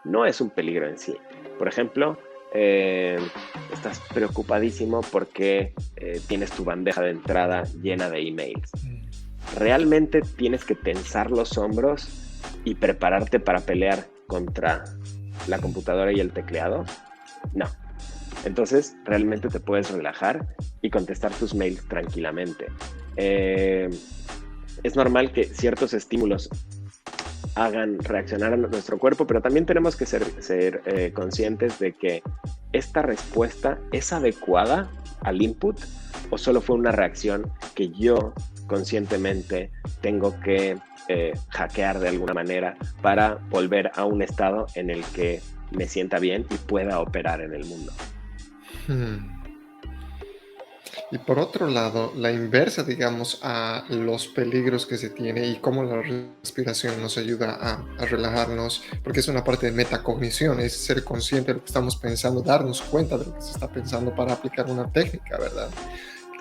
no es un peligro en sí. Por ejemplo, estás preocupadísimo porque tienes tu bandeja de entrada llena de emails. ¿Realmente tienes que tensar los hombros y prepararte para pelear contra la computadora y el tecleado? No. Entonces, realmente te puedes relajar y contestar tus mails tranquilamente. Es normal que ciertos estímulos hagan reaccionar a nuestro cuerpo, pero también tenemos que ser conscientes de que esta respuesta es adecuada al input o solo fue una reacción que yo conscientemente tengo que hackear de alguna manera para volver a un estado en el que me sienta bien y pueda operar en el mundo. Y por otro lado, la inversa, digamos, a los peligros que se tiene y cómo la respiración nos ayuda a relajarnos, porque es una parte de metacognición, es ser consciente de lo que estamos pensando, darnos cuenta de lo que se está pensando para aplicar una técnica, ¿verdad?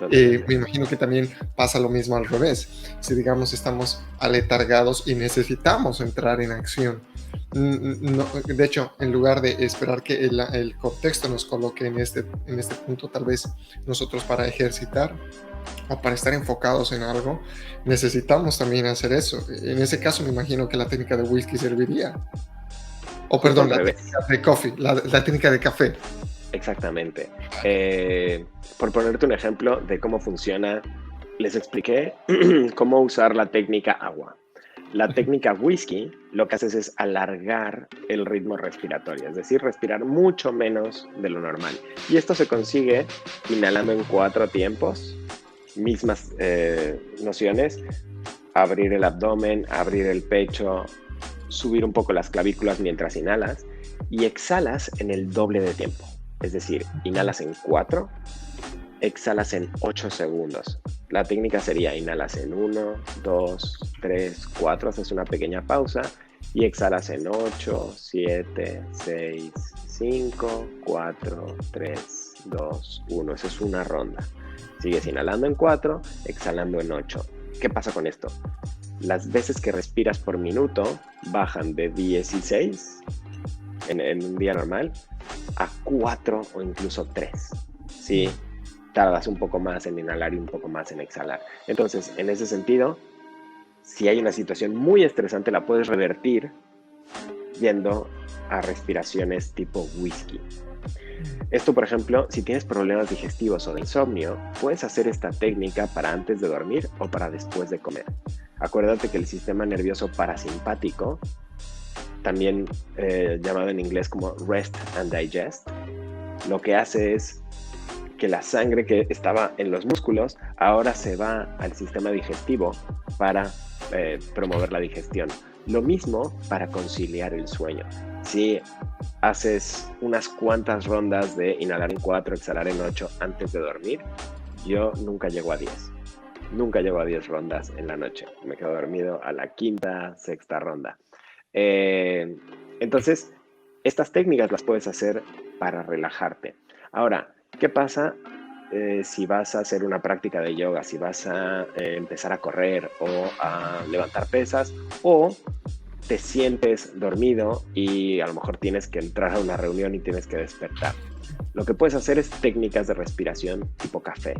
Me imagino que también pasa lo mismo al revés. Si, digamos, estamos aletargados y necesitamos entrar en acción. No, de hecho, en lugar de esperar que el contexto nos coloque en este punto, tal vez nosotros para ejercitar o para estar enfocados en algo, necesitamos también hacer eso. En ese caso, me imagino que la técnica de whisky serviría. O perdón, la técnica de coffee, la técnica de café. Exactamente. Por ponerte un ejemplo de cómo funciona, les expliqué cómo usar la técnica agua. La técnica whisky lo que haces es alargar el ritmo respiratorio, es decir, respirar mucho menos de lo normal. Y esto se consigue inhalando en 4 tiempos, mismas nociones, abrir el abdomen, abrir el pecho, subir un poco las clavículas mientras inhalas y exhalas en el doble de tiempo. Es decir, inhalas en 4, exhalas en 8 segundos. La técnica sería inhalas en 1, 2, 3, 4, haces una pequeña pausa y exhalas en 8, 7, 6, 5, 4, 3, 2, 1. Esa es una ronda. Sigues inhalando en 4, exhalando en 8. ¿Qué pasa con esto? Las veces que respiras por minuto bajan de 16 en un día normal a 4 o incluso 3. ¿Sí? Tardas un poco más en inhalar y un poco más en exhalar. Entonces, en ese sentido, si hay una situación muy estresante, la puedes revertir yendo a respiraciones tipo whisky. Esto, por ejemplo, si tienes problemas digestivos o de insomnio, puedes hacer esta técnica para antes de dormir o para después de comer. Acuérdate que el sistema nervioso parasimpático, también llamado en inglés como rest and digest, lo que hace es que la sangre que estaba en los músculos ahora se va al sistema digestivo para promover la digestión. Lo mismo para conciliar el sueño. Si haces unas cuantas rondas de inhalar en 4, exhalar en 8 antes de dormir, yo nunca llego a 10. Nunca llego a 10 rondas en la noche. Me quedo dormido a la quinta, sexta ronda. Entonces, estas técnicas las puedes hacer para relajarte. Ahora, ¿qué pasa si vas a hacer una práctica de yoga, si vas a empezar a correr o a levantar pesas, o te sientes dormido y a lo mejor tienes que entrar a una reunión y tienes que despertar? Lo que puedes hacer es técnicas de respiración tipo café.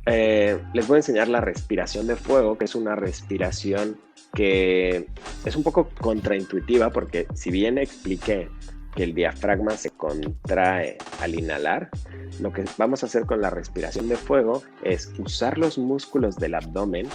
Les voy a enseñar la respiración de fuego, que es una respiración que es un poco contraintuitiva, porque si bien expliqué que el diafragma se contrae al inhalar, lo que vamos a hacer con la respiración de fuego es usar los músculos del abdomen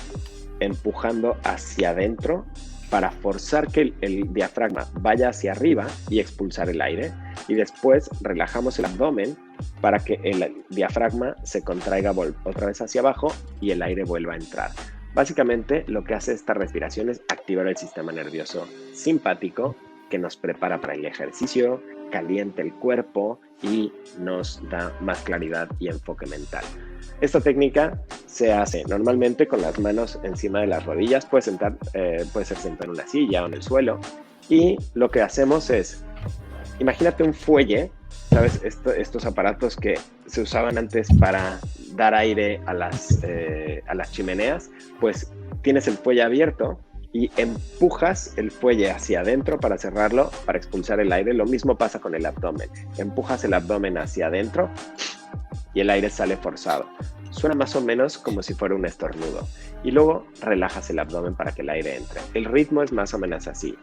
empujando hacia adentro para forzar que el diafragma vaya hacia arriba y expulsar el aire, y después relajamos el abdomen para que el diafragma se contraiga otra vez hacia abajo y el aire vuelva a entrar. Básicamente lo que hace esta respiración es activar el sistema nervioso simpático, que nos prepara para el ejercicio, calienta el cuerpo y nos da más claridad y enfoque mental. Esta técnica se hace normalmente con las manos encima de las rodillas. Puede ser sentado en una silla o en el suelo, y lo que hacemos es, imagínate un fuelle, ¿sabes? Estos aparatos que se usaban antes para dar aire a las chimeneas. Pues tienes el fuelle abierto y empujas el fuelle hacia adentro para cerrarlo, para expulsar el aire. Lo mismo pasa con el abdomen. Empujas el abdomen hacia adentro y el aire sale forzado. Suena más o menos como si fuera un estornudo. Y luego relajas el abdomen para que el aire entre. El ritmo es más o menos así.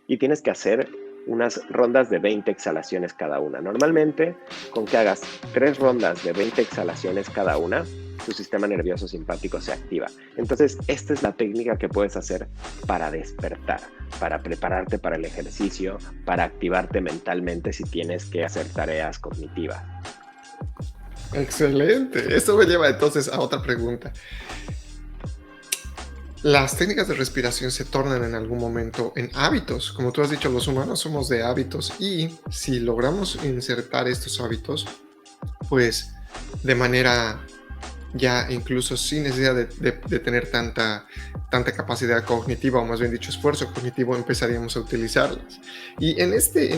Y tienes que hacer unas rondas de 20 exhalaciones cada una. Normalmente, con que hagas 3 rondas de 20 exhalaciones cada una, tu sistema nervioso simpático se activa. Entonces, esta es la técnica que puedes hacer para despertar, para prepararte para el ejercicio, para activarte mentalmente si tienes que hacer tareas cognitivas. Excelente. Esto me lleva entonces a otra pregunta. Las técnicas de respiración se tornan en algún momento en hábitos. Como tú has dicho, los humanos somos de hábitos, y si logramos insertar estos hábitos, pues de manera ya incluso sin necesidad de tener tanta capacidad cognitiva, o más bien dicho esfuerzo cognitivo, empezaríamos a utilizarlas. Y en este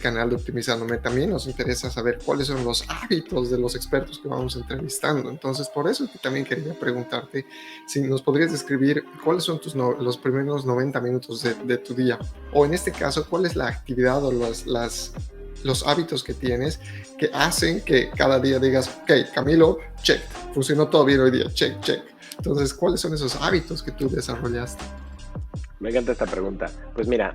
canal de Optimizándome también nos interesa saber cuáles son los hábitos de los expertos que vamos entrevistando. Entonces, por eso que también quería preguntarte si nos podrías describir cuáles son los primeros 90 minutos de tu día, o en este caso, cuál es la actividad o los hábitos que tienes que hacen que cada día digas, ok, Camilo, check, funcionó todo bien hoy día, check, check. Entonces, ¿cuáles son esos hábitos que tú desarrollaste? Me encanta esta pregunta. Pues mira,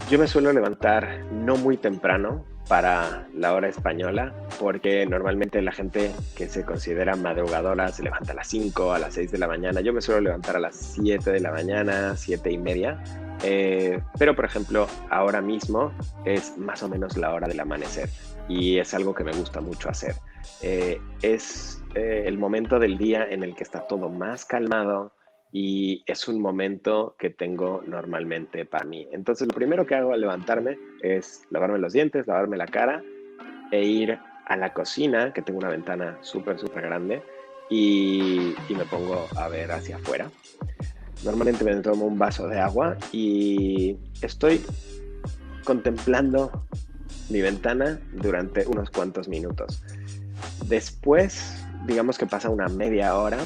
yo me suelo levantar no muy temprano para la hora española, porque normalmente la gente que se considera madrugadora se levanta a las 5, a las 6 de la mañana. Yo me suelo levantar a las 7 de la mañana, 7:30. Pero por ejemplo, ahora mismo es más o menos la hora del amanecer, y es algo que me gusta mucho hacer. Es el momento del día en el que está todo más calmado, y es un momento que tengo normalmente para mí. Entonces, lo primero que hago al levantarme es lavarme los dientes, lavarme la cara e ir a la cocina, que tengo una ventana súper grande, y me pongo a ver hacia afuera. Normalmente me tomo un vaso de agua y estoy contemplando mi ventana durante unos cuantos minutos. Después, digamos que pasa una media hora,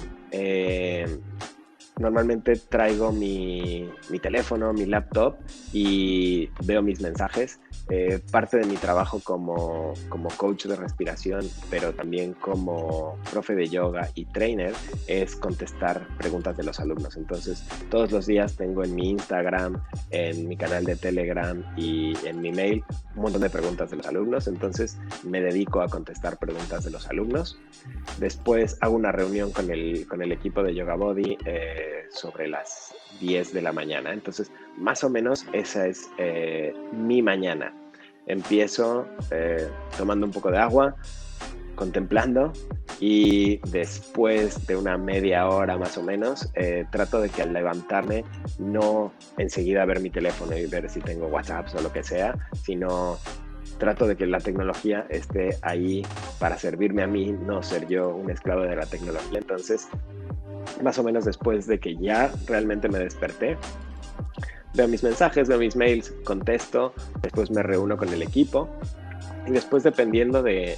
normalmente traigo mi teléfono, mi laptop, y veo mis mensajes. Parte de mi trabajo como coach de respiración, pero también como profe de yoga y trainer, es contestar preguntas de los alumnos. Entonces, todos los días tengo en mi Instagram, en mi canal de Telegram y en mi mail un montón de preguntas de los alumnos. Entonces, me dedico a contestar preguntas de los alumnos. Después hago una reunión con el equipo de Yoga Body sobre las 10 de la mañana. Entonces, más o menos esa es mi mañana. Empiezo tomando un poco de agua, contemplando, y después de una media hora más o menos, trato de que al levantarme no enseguida ver mi teléfono y ver si tengo WhatsApp o lo que sea, sino trato de que la tecnología esté ahí para servirme a mí, no ser yo un esclavo de la tecnología. Entonces, más o menos después de que ya realmente me desperté, veo mis mensajes, veo mis mails, contesto, después me reúno con el equipo. Y después, dependiendo del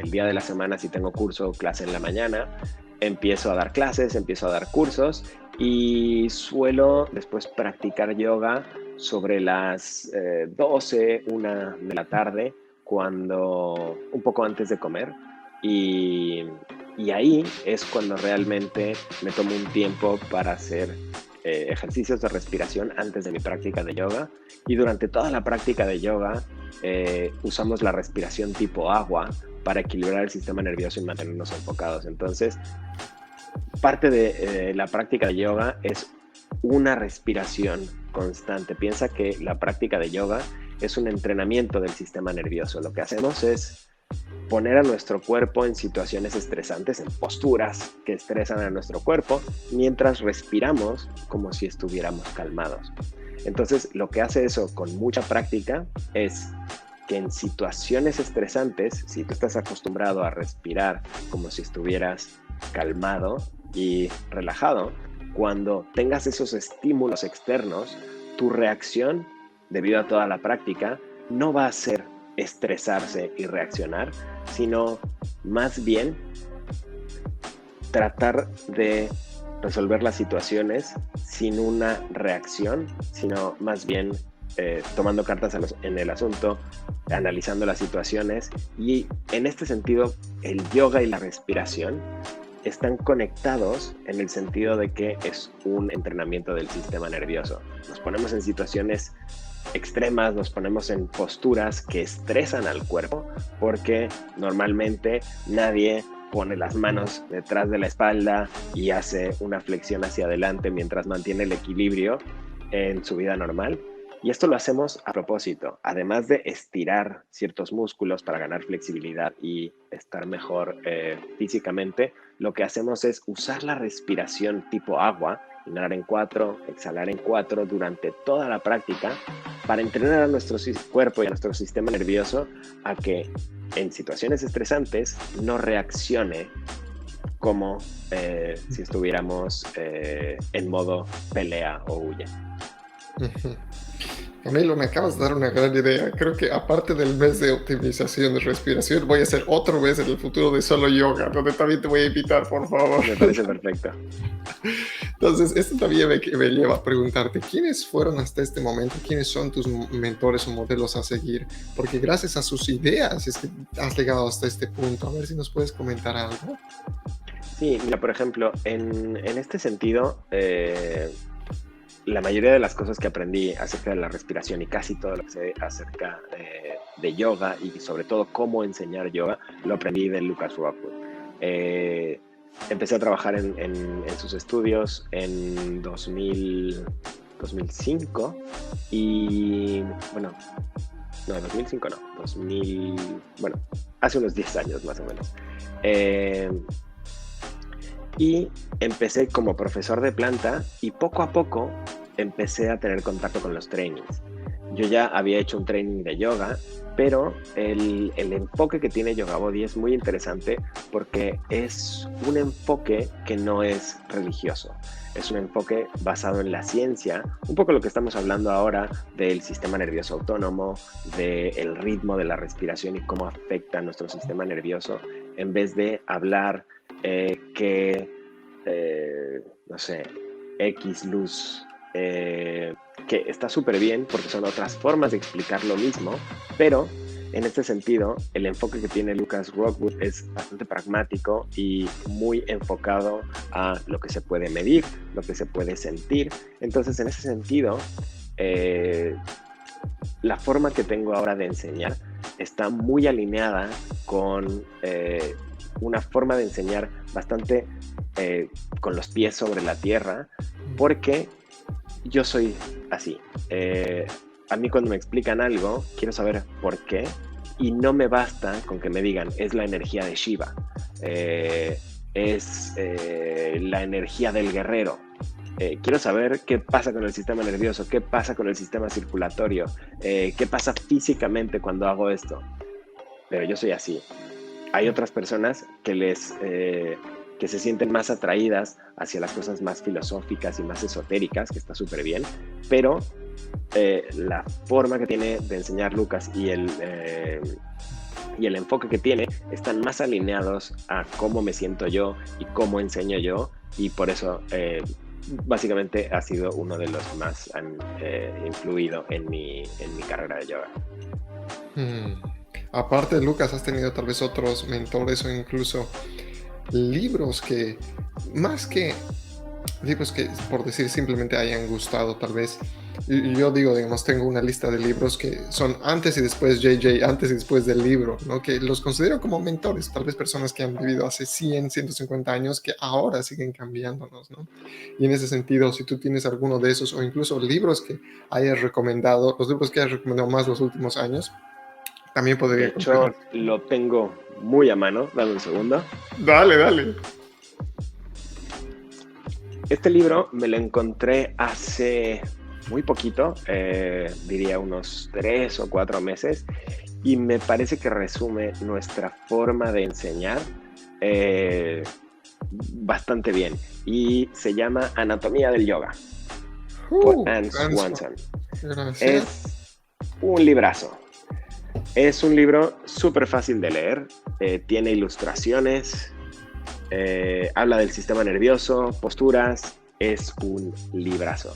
día de la semana, si tengo curso o clase en la mañana, empiezo a dar clases, empiezo a dar cursos, y suelo después practicar yoga sobre las 12, 1 de la tarde, un poco antes de comer. Y ahí es cuando realmente me tomo un tiempo para hacer ejercicios de respiración antes de mi práctica de yoga. Y durante toda la práctica de yoga usamos la respiración tipo agua para equilibrar el sistema nervioso y mantenernos enfocados. Entonces, parte de la práctica de yoga es una respiración constante. Piensa que la práctica de yoga es un entrenamiento del sistema nervioso. Lo que hacemos es poner a nuestro cuerpo en situaciones estresantes, en posturas que estresan a nuestro cuerpo, mientras respiramos como si estuviéramos calmados. Entonces, lo que hace eso con mucha práctica es que en situaciones estresantes, si tú estás acostumbrado a respirar como si estuvieras calmado y relajado, cuando tengas esos estímulos externos, tu reacción, debido a toda la práctica, no va a ser estresarse y reaccionar, sino más bien tratar de resolver las situaciones sin una reacción, sino más bien tomando cartas en el asunto, analizando las situaciones. Y en este sentido, el yoga y la respiración están conectados en el sentido de que es un entrenamiento del sistema nervioso. Nos ponemos en situaciones extremas, nos ponemos en posturas que estresan al cuerpo, porque normalmente nadie pone las manos detrás de la espalda y hace una flexión hacia adelante mientras mantiene el equilibrio en su vida normal. Y esto lo hacemos a propósito, además de estirar ciertos músculos para ganar flexibilidad y estar mejor físicamente. Lo que hacemos es usar la respiración tipo agua, inhalar en 4, exhalar en 4 durante toda la práctica, para entrenar a nuestro cuerpo y a nuestro sistema nervioso a que en situaciones estresantes no reaccione como si estuviéramos en modo pelea o huye. Camilo, me acabas de dar una gran idea. Creo que aparte del mes de optimización de respiración, voy a hacer otro mes en el futuro de solo yoga, donde también te voy a invitar, por favor. Me parece perfecto. Entonces, esto también me lleva a preguntarte, ¿quiénes fueron hasta este momento? ¿Quiénes son tus mentores o modelos a seguir? Porque gracias a sus ideas es que has llegado hasta este punto. A ver si nos puedes comentar algo. Sí, mira, por ejemplo, en este sentido, la mayoría de las cosas que aprendí acerca de la respiración y casi todo lo que sé acerca de yoga y sobre todo cómo enseñar yoga, lo aprendí de Lucas Rockwood. Empecé a trabajar en sus estudios en 2005 y, bueno, no, 2005 no, 2000, bueno, hace unos 10 años más o menos. Y empecé como profesor de planta y poco a poco empecé a tener contacto con los trainings. Yo ya había hecho un training de yoga, pero el enfoque que tiene Yoga Body es muy interesante porque es un enfoque que no es religioso. Es un enfoque basado en la ciencia, un poco lo que estamos hablando ahora del sistema nervioso autónomo, del ritmo de la respiración y cómo afecta a nuestro sistema nervioso, en vez de hablar no sé, X luz, que está súper bien porque son otras formas de explicar lo mismo, pero en este sentido el enfoque que tiene Lucas Rockwood es bastante pragmático y muy enfocado a lo que se puede medir, lo que se puede sentir. Entonces, en ese sentido, la forma que tengo ahora de enseñar está muy alineada con una forma de enseñar bastante con los pies sobre la tierra, porque yo soy así. A mí cuando me explican algo, quiero saber por qué, y no me basta con que me digan, es la energía de Shiva, es la energía del guerrero. Quiero saber qué pasa con el sistema nervioso, qué pasa con el sistema circulatorio, qué pasa físicamente cuando hago esto. Pero yo soy así. Hay otras personas que se sienten más atraídas hacia las cosas más filosóficas y más esotéricas, que está súper bien, pero la forma que tiene de enseñar Lucas y el enfoque que tiene están más alineados a cómo me siento yo y cómo enseño yo, y por eso básicamente ha sido uno de los más han influido en mi carrera de yoga. Aparte de Lucas, ¿has tenido tal vez otros mentores o incluso libros que, más que libros que por decir simplemente hayan gustado tal vez? Yo digo, digamos, tengo una lista de libros que son antes y después JJ, antes y después del libro, ¿no? Que los considero como mentores, tal vez personas que han vivido hace 100, 150 años que ahora siguen cambiándonos, ¿no? Y en ese sentido, si tú tienes alguno de esos o incluso libros que hayas recomendado, los libros que hayas recomendado más los últimos años, también podría De hecho, compartir. lo tengo muy a mano. Dame un segundo. Dale. Este libro me lo encontré hace muy poquito, diría unos 3 o 4 meses, y me parece que resume nuestra forma de enseñar bastante bien. Y se llama Anatomía del Yoga, por Anne Swanson. Gracias. Es un librazo. Es un libro súper fácil de leer, tiene ilustraciones, habla del sistema nervioso, posturas, es un librazo.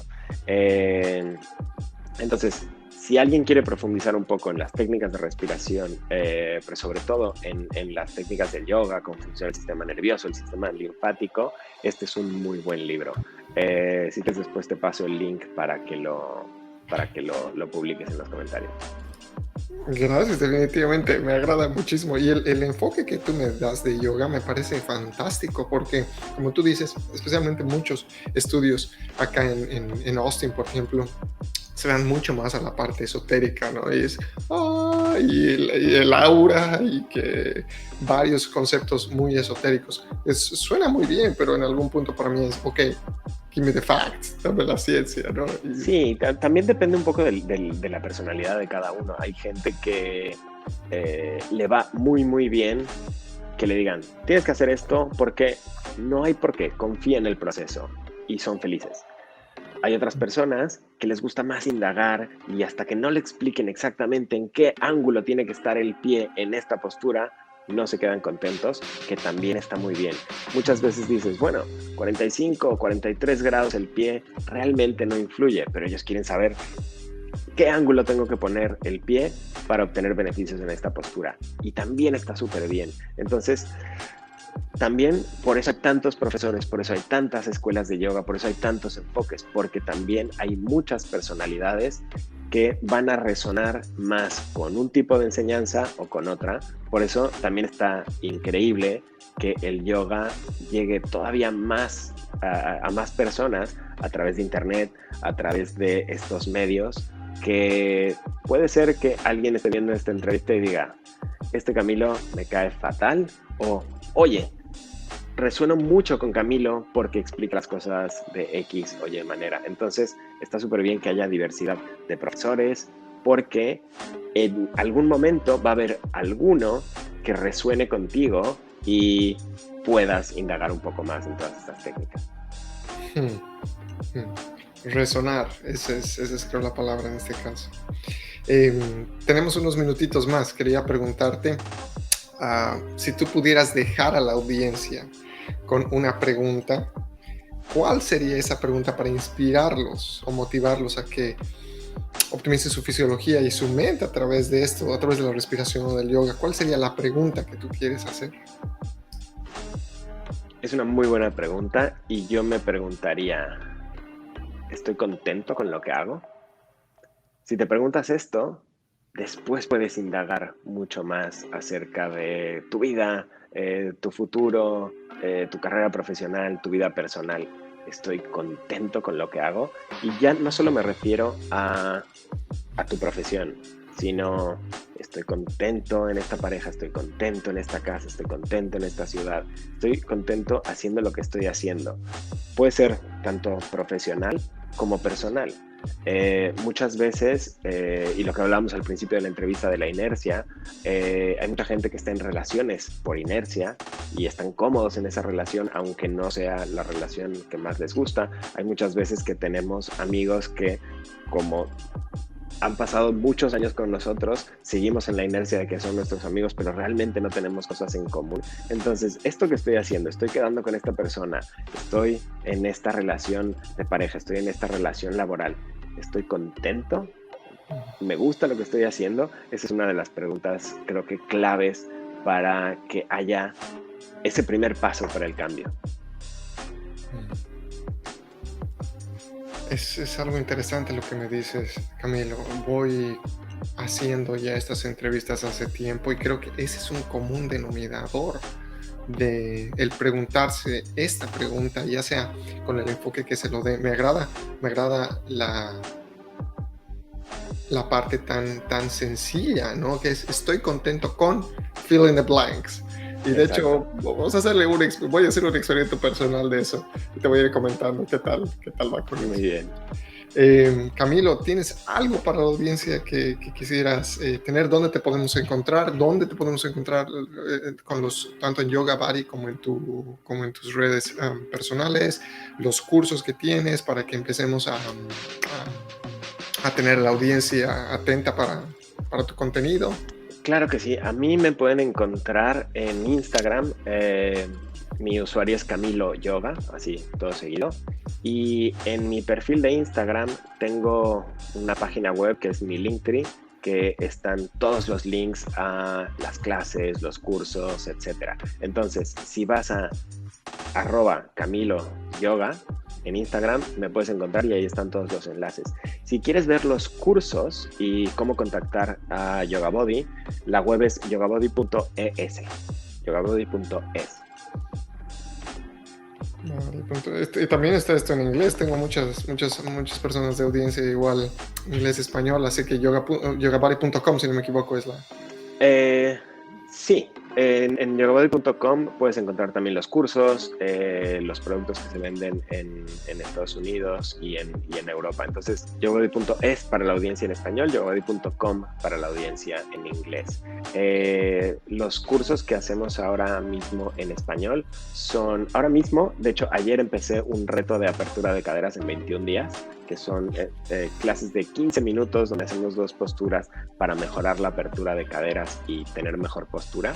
Entonces, si alguien quiere profundizar un poco en las técnicas de respiración, pero sobre todo en las técnicas del yoga, cómo funciona el sistema nervioso, el sistema linfático, este es un muy buen libro. Si quieres, después te paso el link para que lo publiques en los comentarios. Gracias, definitivamente, me agrada muchísimo. Y el enfoque que tú me das de yoga me parece fantástico porque, como tú dices, especialmente muchos estudios acá en Austin, por ejemplo, se dan mucho más a la parte esotérica, ¿no? Y es, y el aura y que varios conceptos muy esotéricos. Suena muy bien, pero en algún punto para mí es, ok, give me the facts, dame la ciencia, ¿no? Sí, también depende un poco de la personalidad de cada uno. Hay gente que le va muy, muy bien que le digan, tienes que hacer esto porque no hay por qué, confía en el proceso y son felices. Hay otras personas que les gusta más indagar y hasta que no le expliquen exactamente en qué ángulo tiene que estar el pie en esta postura, no se quedan contentos, que también está muy bien. Muchas veces dices, bueno, 45 o 43 grados el pie realmente no influye, pero ellos quieren saber qué ángulo tengo que poner el pie para obtener beneficios en esta postura. Y también está súper bien. Entonces, también por eso hay tantos profesores, por eso hay tantas escuelas de yoga, por eso hay tantos enfoques, porque también hay muchas personalidades que van a resonar más con un tipo de enseñanza o con otra. Por eso también está increíble que el yoga llegue todavía más a más personas a través de internet, a través de estos medios, que puede ser que alguien esté viendo esta entrevista y diga, este Camilo me cae fatal, o oye, resueno mucho con Camilo porque explica las cosas de X o Y manera. Entonces está súper bien que haya diversidad de profesores, porque en algún momento va a haber alguno que resuene contigo y puedas indagar un poco más en todas estas técnicas. Resonar, esa es creo la palabra en este caso. Tenemos unos minutitos más. Quería preguntarte si tú pudieras dejar a la audiencia con una pregunta, ¿cuál sería esa pregunta para inspirarlos o motivarlos a que optimicen su fisiología y su mente a través de esto, a través de la respiración o del yoga? ¿Cuál sería la pregunta que tú quieres hacer? Es una muy buena pregunta y yo me preguntaría, ¿estoy contento con lo que hago? Si te preguntas esto, después puedes indagar mucho más acerca de tu vida, tu futuro, tu carrera profesional, tu vida personal. Estoy contento con lo que hago y ya no solo me refiero a tu profesión, sino estoy contento en esta pareja, estoy contento en esta casa, estoy contento en esta ciudad, estoy contento haciendo lo que estoy haciendo. Puede ser tanto profesional como personal. Muchas veces, y lo que hablábamos al principio de la entrevista de la inercia, hay mucha gente que está en relaciones por inercia y están cómodos en esa relación, aunque no sea la relación que más les gusta. Hay muchas veces que tenemos amigos que, como han pasado muchos años con nosotros, seguimos en la inercia de que son nuestros amigos, pero realmente no tenemos cosas en común. Entonces, esto que estoy haciendo, estoy quedando con esta persona, estoy en esta relación de pareja, estoy en esta relación laboral, ¿estoy contento? ¿Me gusta lo que estoy haciendo? Esa es una de las preguntas, creo que claves para que haya ese primer paso para el cambio. Es algo interesante lo que me dices, Camilo. Voy haciendo ya estas entrevistas hace tiempo y creo que ese es un común denominador de el preguntarse esta pregunta, ya sea con el enfoque que se lo dé. Me agrada la parte tan sencilla, ¿no? Que es estoy contento con fill in the blanks. Y de hecho, voy a hacer un experimento personal de eso y te voy a ir comentando qué tal va con eso. Muy bien. Camilo, ¿tienes algo para la audiencia que quisieras tener? ¿Dónde te podemos encontrar? ¿Dónde te podemos encontrar tanto en Yoga Body como en tus redes personales? Los cursos que tienes para que empecemos a tener la audiencia atenta para tu contenido. Claro que sí. A mí me pueden encontrar en Instagram. Mi usuario es Camilo Yoga, así, todo seguido. Y en mi perfil de Instagram tengo una página web que es mi Linktree, que están todos los links a las clases, los cursos, etc. Entonces, si vas a @Camilo Yoga en Instagram, me puedes encontrar y ahí están todos los enlaces. Si quieres ver los cursos y cómo contactar a Yoga Body, la web es yogabody.es. yogabody.es. Y también está esto en inglés. Tengo muchas personas de audiencia igual inglés-español, así que yogabody.com, si no me equivoco, es la... Sí, en yogabody.com puedes encontrar también los cursos, los productos que se venden en Estados Unidos y en Europa. Entonces, yogabody.es para la audiencia en español, yogabody.com para la audiencia en inglés. Los cursos que hacemos ahora mismo en español son, ahora mismo, de hecho, ayer empecé un reto de apertura de caderas en 21 días, que son clases de 15 minutos donde hacemos 2 posturas para mejorar la apertura de caderas y tener mejor postura.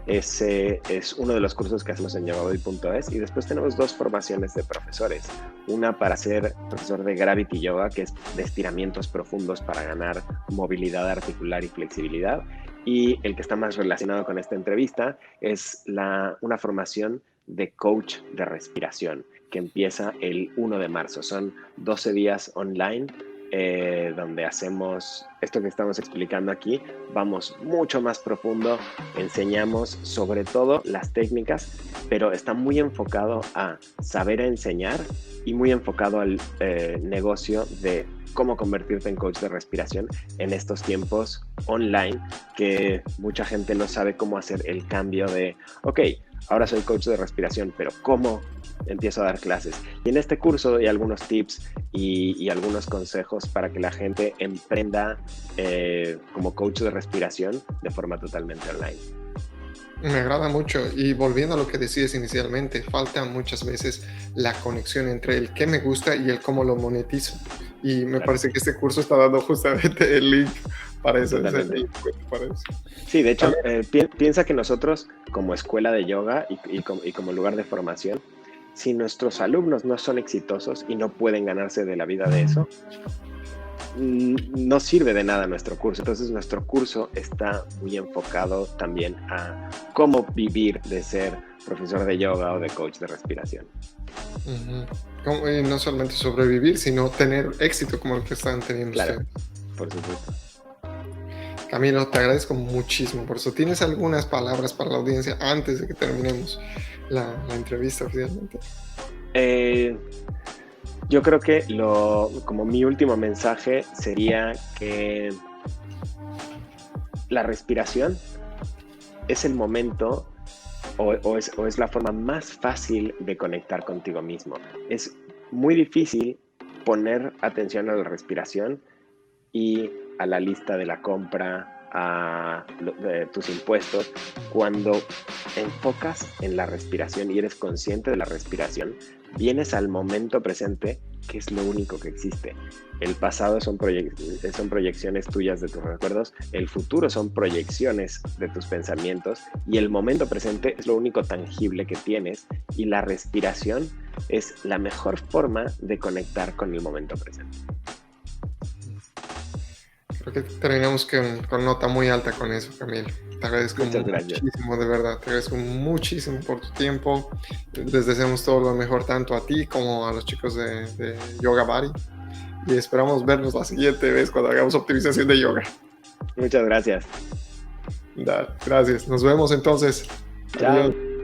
Ese es uno de los cursos que hacemos en yogabody.es y después tenemos 2 formaciones de profesores. Una para ser profesor de Gravity Yoga, que es de estiramientos profundos para ganar movilidad articular y flexibilidad. Y el que está más relacionado con esta entrevista es una formación de coach de respiración, que empieza el 1 de marzo. Son 12 días online donde hacemos esto que estamos explicando aquí. Vamos mucho más profundo, enseñamos sobre todo las técnicas, pero está muy enfocado a saber enseñar y muy enfocado al negocio de cómo convertirte en coach de respiración en estos tiempos online, que mucha gente no sabe cómo hacer el cambio de, ok, ahora soy coach de respiración, pero ¿cómo empiezo a dar clases? Y en este curso doy algunos tips y algunos consejos para que la gente emprenda como coach de respiración de forma totalmente online. Me agrada mucho, y volviendo a lo que decías inicialmente, falta muchas veces la conexión entre el qué me gusta y el cómo lo monetizo, y me parece que este curso está dando justamente el link para eso. Sí, de hecho, piensa que nosotros como escuela de yoga y como lugar de formación, si nuestros alumnos no son exitosos y no pueden ganarse de la vida de eso, no sirve de nada nuestro curso. Entonces nuestro curso está muy enfocado también a cómo vivir de ser profesor de yoga o de coach de respiración. Y no solamente sobrevivir, sino tener éxito como el que están teniendo ustedes. Por supuesto. Camilo, te agradezco muchísimo por eso. ¿Tienes algunas palabras para la audiencia antes de que terminemos la entrevista oficialmente? Yo creo que como mi último mensaje sería que la respiración es el momento o es la forma más fácil de conectar contigo mismo. Es muy difícil poner atención a la respiración y a la lista de la compra, de tus impuestos. Cuando enfocas en la respiración y eres consciente de la respiración, vienes al momento presente, que es lo único que existe. El pasado son proyecciones tuyas de tus recuerdos, el futuro son proyecciones de tus pensamientos y el momento presente es lo único tangible que tienes, y la respiración es la mejor forma de conectar con el momento presente. Creo que terminamos con nota muy alta con eso, Camilo. Te agradezco muchísimo, de verdad. Te agradezco muchísimo por tu tiempo. Les deseamos todo lo mejor tanto a ti como a los chicos de Yoga Bari. Y esperamos vernos la siguiente vez cuando hagamos optimización de yoga. Muchas gracias. Gracias. Nos vemos entonces. Chao. Adiós.